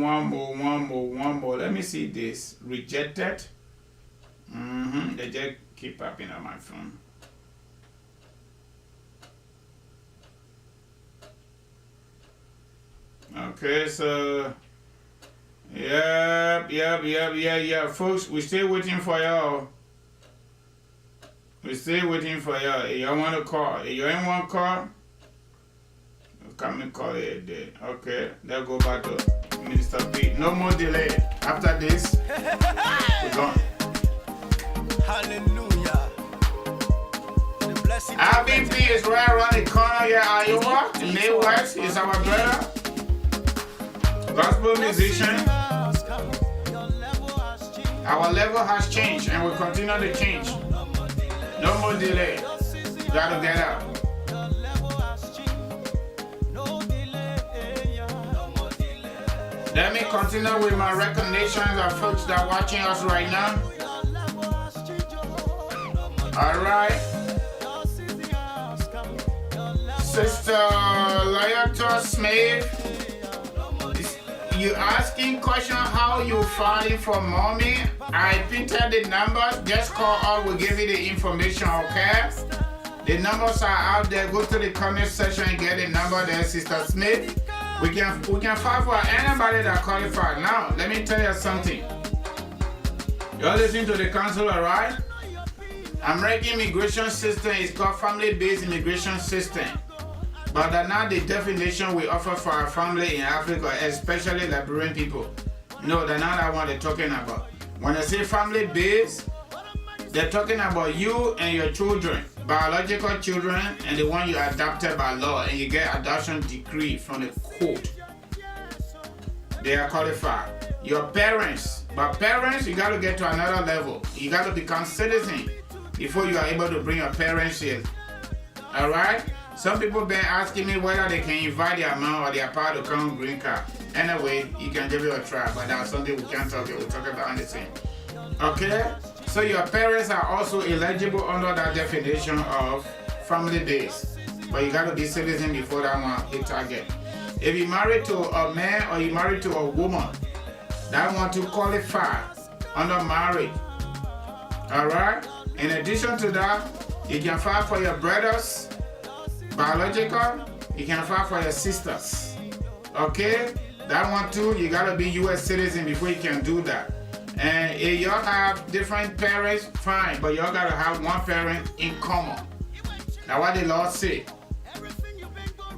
Speaker 4: Let me see this. Rejected. They just keep popping on my phone. Okay, so yeah. Folks, we're still waiting for y'all. Y'all want to call. If you ain't want to call, come and call it a day. Okay, let's go back to Minister P. No more delay. After this, we're gone.
Speaker 3: Hallelujah.
Speaker 4: Alvin P is right around the corner here, Iowa. May West is our brother. Gospel musician. Our level has changed and will continue to change. No more delay. Gotta get out. Let me continue with my recommendations of folks that are watching us right now. Alright. Sister Layata Smith, you asking question how you filing for mommy? I printed the numbers. Just call up. We'll give you the information, okay? The numbers are out there. Go to the comment section and get the number there, Sister Smith. We can file for anybody that qualifies. Now, let me tell you something. You're listening to the council, alright? American immigration system is called family-based immigration system. But that's not the definition we offer for our family in Africa, especially Liberian people. No, that's not what they're talking about. When they say family-based, they're talking about you and your children, biological children, and the one you adopted by law, and you get adoption decree from the court. They are qualified. Your parents, but parents, you got to get to another level. You got to become citizen before you are able to bring your parents here. All right? Some people been asking me whether they can invite their mom or their pa to come green card. Anyway, you can give it a try, but that's something we can't talk about. We'll talk about on the same. Okay? So your parents are also eligible under that definition of family base. But you got to be citizen before that one hit target. If you're married to a man or you're married to a woman that want to qualify under marriage, all right? In addition to that, you can file for your brothers, biological, you can file for your sisters. Okay? That one too, you gotta be US citizen before you can do that. And if y'all have different parents, fine, but y'all gotta have one parent in common. That's what the law say.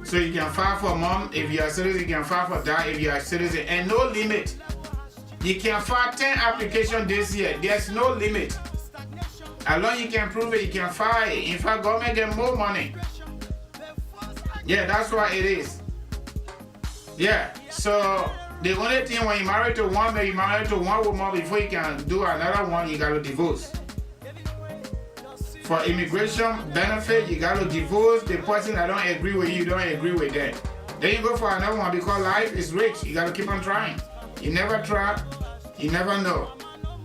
Speaker 4: So you can file for mom if you are citizen, you can file for dad if you are citizen, and no limit. You can file 10 applications this year. There's no limit. As long as you can prove it, you can file it. In fact, government get more money. Yeah, that's what it is. Yeah, so the only thing when you marry to one man, you marry to one woman before you can do another one, you gotta divorce. For immigration benefit, you gotta divorce the person that don't agree with you, don't agree with them. Then you go for another one because life is rich. You gotta keep on trying. You never try, you never know.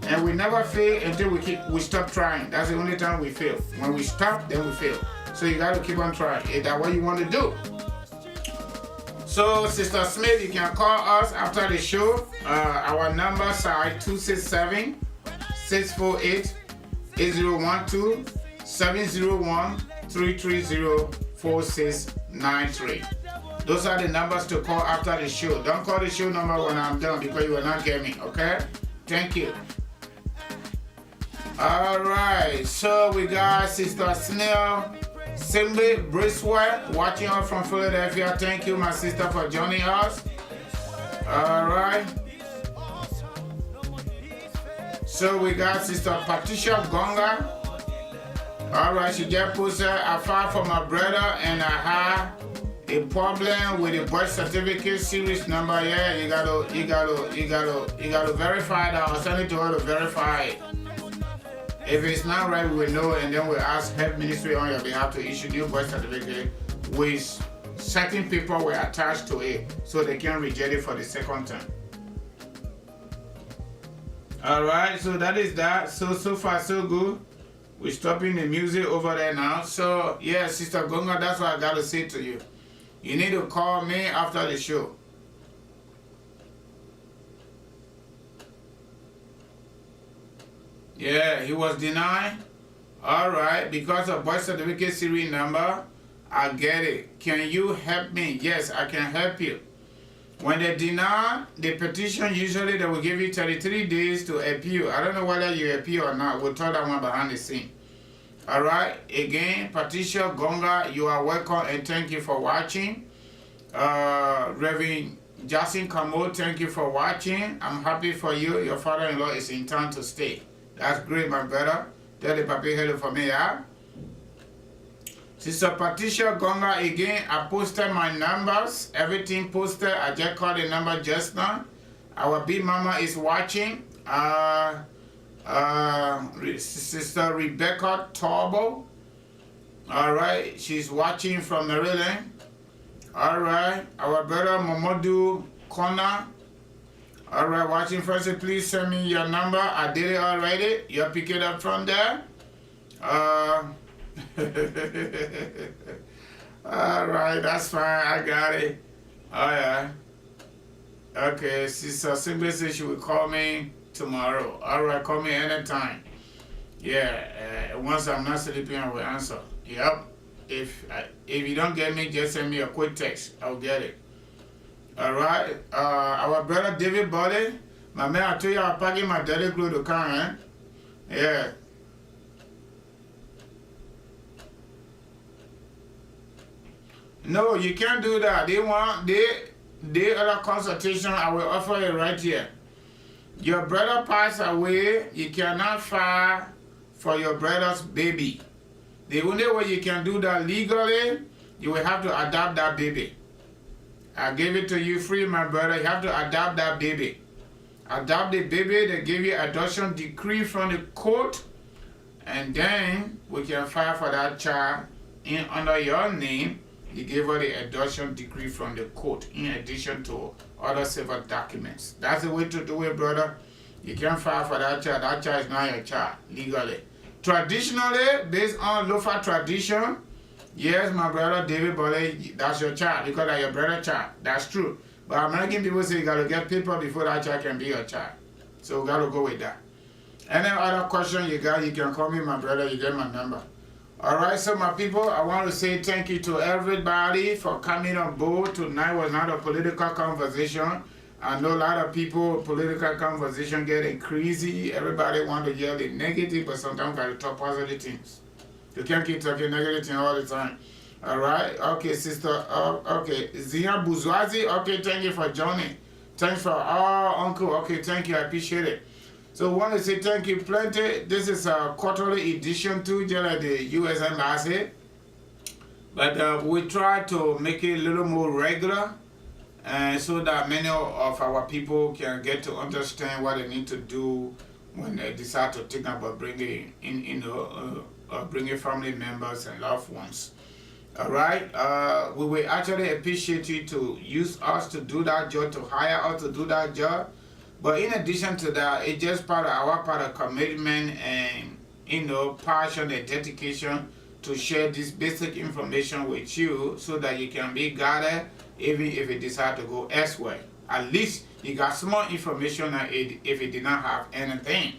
Speaker 4: And we never fail until we stop trying. That's the only time we fail. When we stop, then we fail. So you gotta keep on trying. Is that what you want to do? So, Sister Smith, you can call us after the show. Our numbers are 8012-701-330-4693. Those are the numbers to call after the show. Don't call the show number when I'm done because you will not get me, okay? Thank you. All right, so we got Sister Snail Simba Bracewell watching us from Philadelphia. Thank you, my sister, for joining us. All right. So we got Sister Patricia Gonga. All right, she just posted, I filed for my brother and I had a problem with the birth certificate series number. Yeah, you gotta verify that. I'll send it to her to verify it. If it's not right, we will know, and then we'll ask Health Ministry on your behalf to issue new birth certificate with certain people were attached to it so they can reject it for the second time. Alright, so that is that. So far so good. We're stopping the music over there now. So yeah, Sister Gonga, that's what I gotta say to you. You need to call me after the show. Yeah, he was denied. Alright, because of birth certificate series number, I get it. Can you help me? Yes, I can help you. When they deny the petition, usually they will give you 33 days to appeal. I don't know whether you appeal or not. We'll tell that one behind the scene. Alright, again, Patricia Gonga, you are welcome and thank you for watching. Reverend Justin Kamo, thank you for watching. I'm happy for you. Your father-in-law is in town to stay. That's great, my brother. Tell the papi hello for me, yeah? Sister Patricia Gonga, again, I posted my numbers. Everything posted. I just called the number just now. Our big mama is watching. Sister Rebecca Torbo. Alright, she's watching from Maryland. Alright, our brother Momodu Kona. Alright, watching first, please send me your number. I did it already. You'll pick it up from there. Alright, that's fine. I got it. Oh yeah. Okay, Sister Simply says she will call me tomorrow. Alright, call me anytime. Yeah, once I'm not sleeping, I will answer. Yep. If you don't get me, just send me a quick text. I'll get it. Alright. Our brother David Body. My man, I told you I'm packing my dirty clothes to come, eh? Yeah. No, you can't do that. They want the other consultation. I will offer it right here. Your brother passed away. You cannot file for your brother's baby. The only way you can do that legally, you will have to adopt that baby. I gave it to you free, my brother. You have to adopt that baby. Adopt the baby. They give you adoption decree from the court, and then we can file for that child under your name. You give her the adoption decree from the court in addition to other civil documents. That's the way to do it, brother. You can't file for that child. That child is not your child legally. Traditionally, based on local tradition, yes, my brother David Bolle, that's your child because that's your brother's child. That's true. But American people say you gotta get paper before that child can be your child. So we gotta go with that. Any other question you got, you can call me, my brother. You get my number. Alright, so my people, I want to say thank you to everybody for coming on board. Tonight was not a political conversation. I know a lot of people, political conversation getting crazy. Everybody want to hear the negative, but sometimes got to talk positive things. You can't keep talking negative things all the time. Alright, okay, sister, okay, Zia Bourgeoisie, okay, thank you for joining. Thanks for uncle, okay, thank you, I appreciate it. So I want to say thank you plenty. This is a quarterly edition too, just like the U.S. Embassy. But we try to make it a little more regular so that many of our people can get to understand what they need to do when they decide to think about bringing in, bringing family members and loved ones. All right, we will actually appreciate you to use us to do that job, to hire us to do that job. But in addition to that, it's just part of commitment and passion and dedication to share this basic information with you so that you can be guided even if you decide to go elsewhere. At least you got small information if you did not have anything.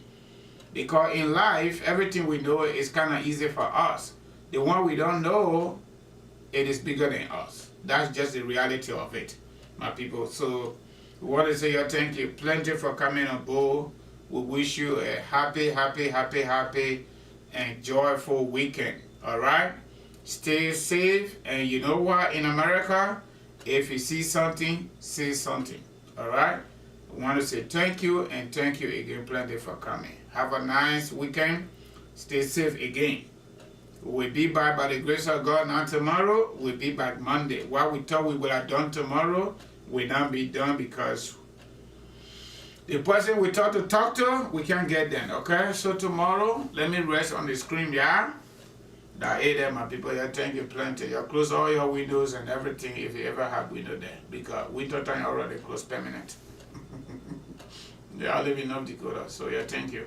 Speaker 4: Because in life, everything we know is kind of easy for us. The one we don't know, it is bigger than us. That's just the reality of it, my people. So we want to say your thank you plenty for coming on board. We wish you a happy and joyful weekend. All right? Stay safe. And you know what? In America, if you see something, say something. All right? We want to say thank you and thank you again plenty for coming. Have a nice weekend. Stay safe again. We'll be back by the grace of God now tomorrow. We'll be back Monday. What we thought we would have done tomorrow will not be done because the person we thought to talk to, we can't get them. Okay? So tomorrow, let me rest on the screen, yeah? That there, my people. Yeah, thank you plenty. You close all your windows and everything if you ever have window there. Because winter time already closed permanent. Yeah, I live in North Dakota. So yeah, thank you.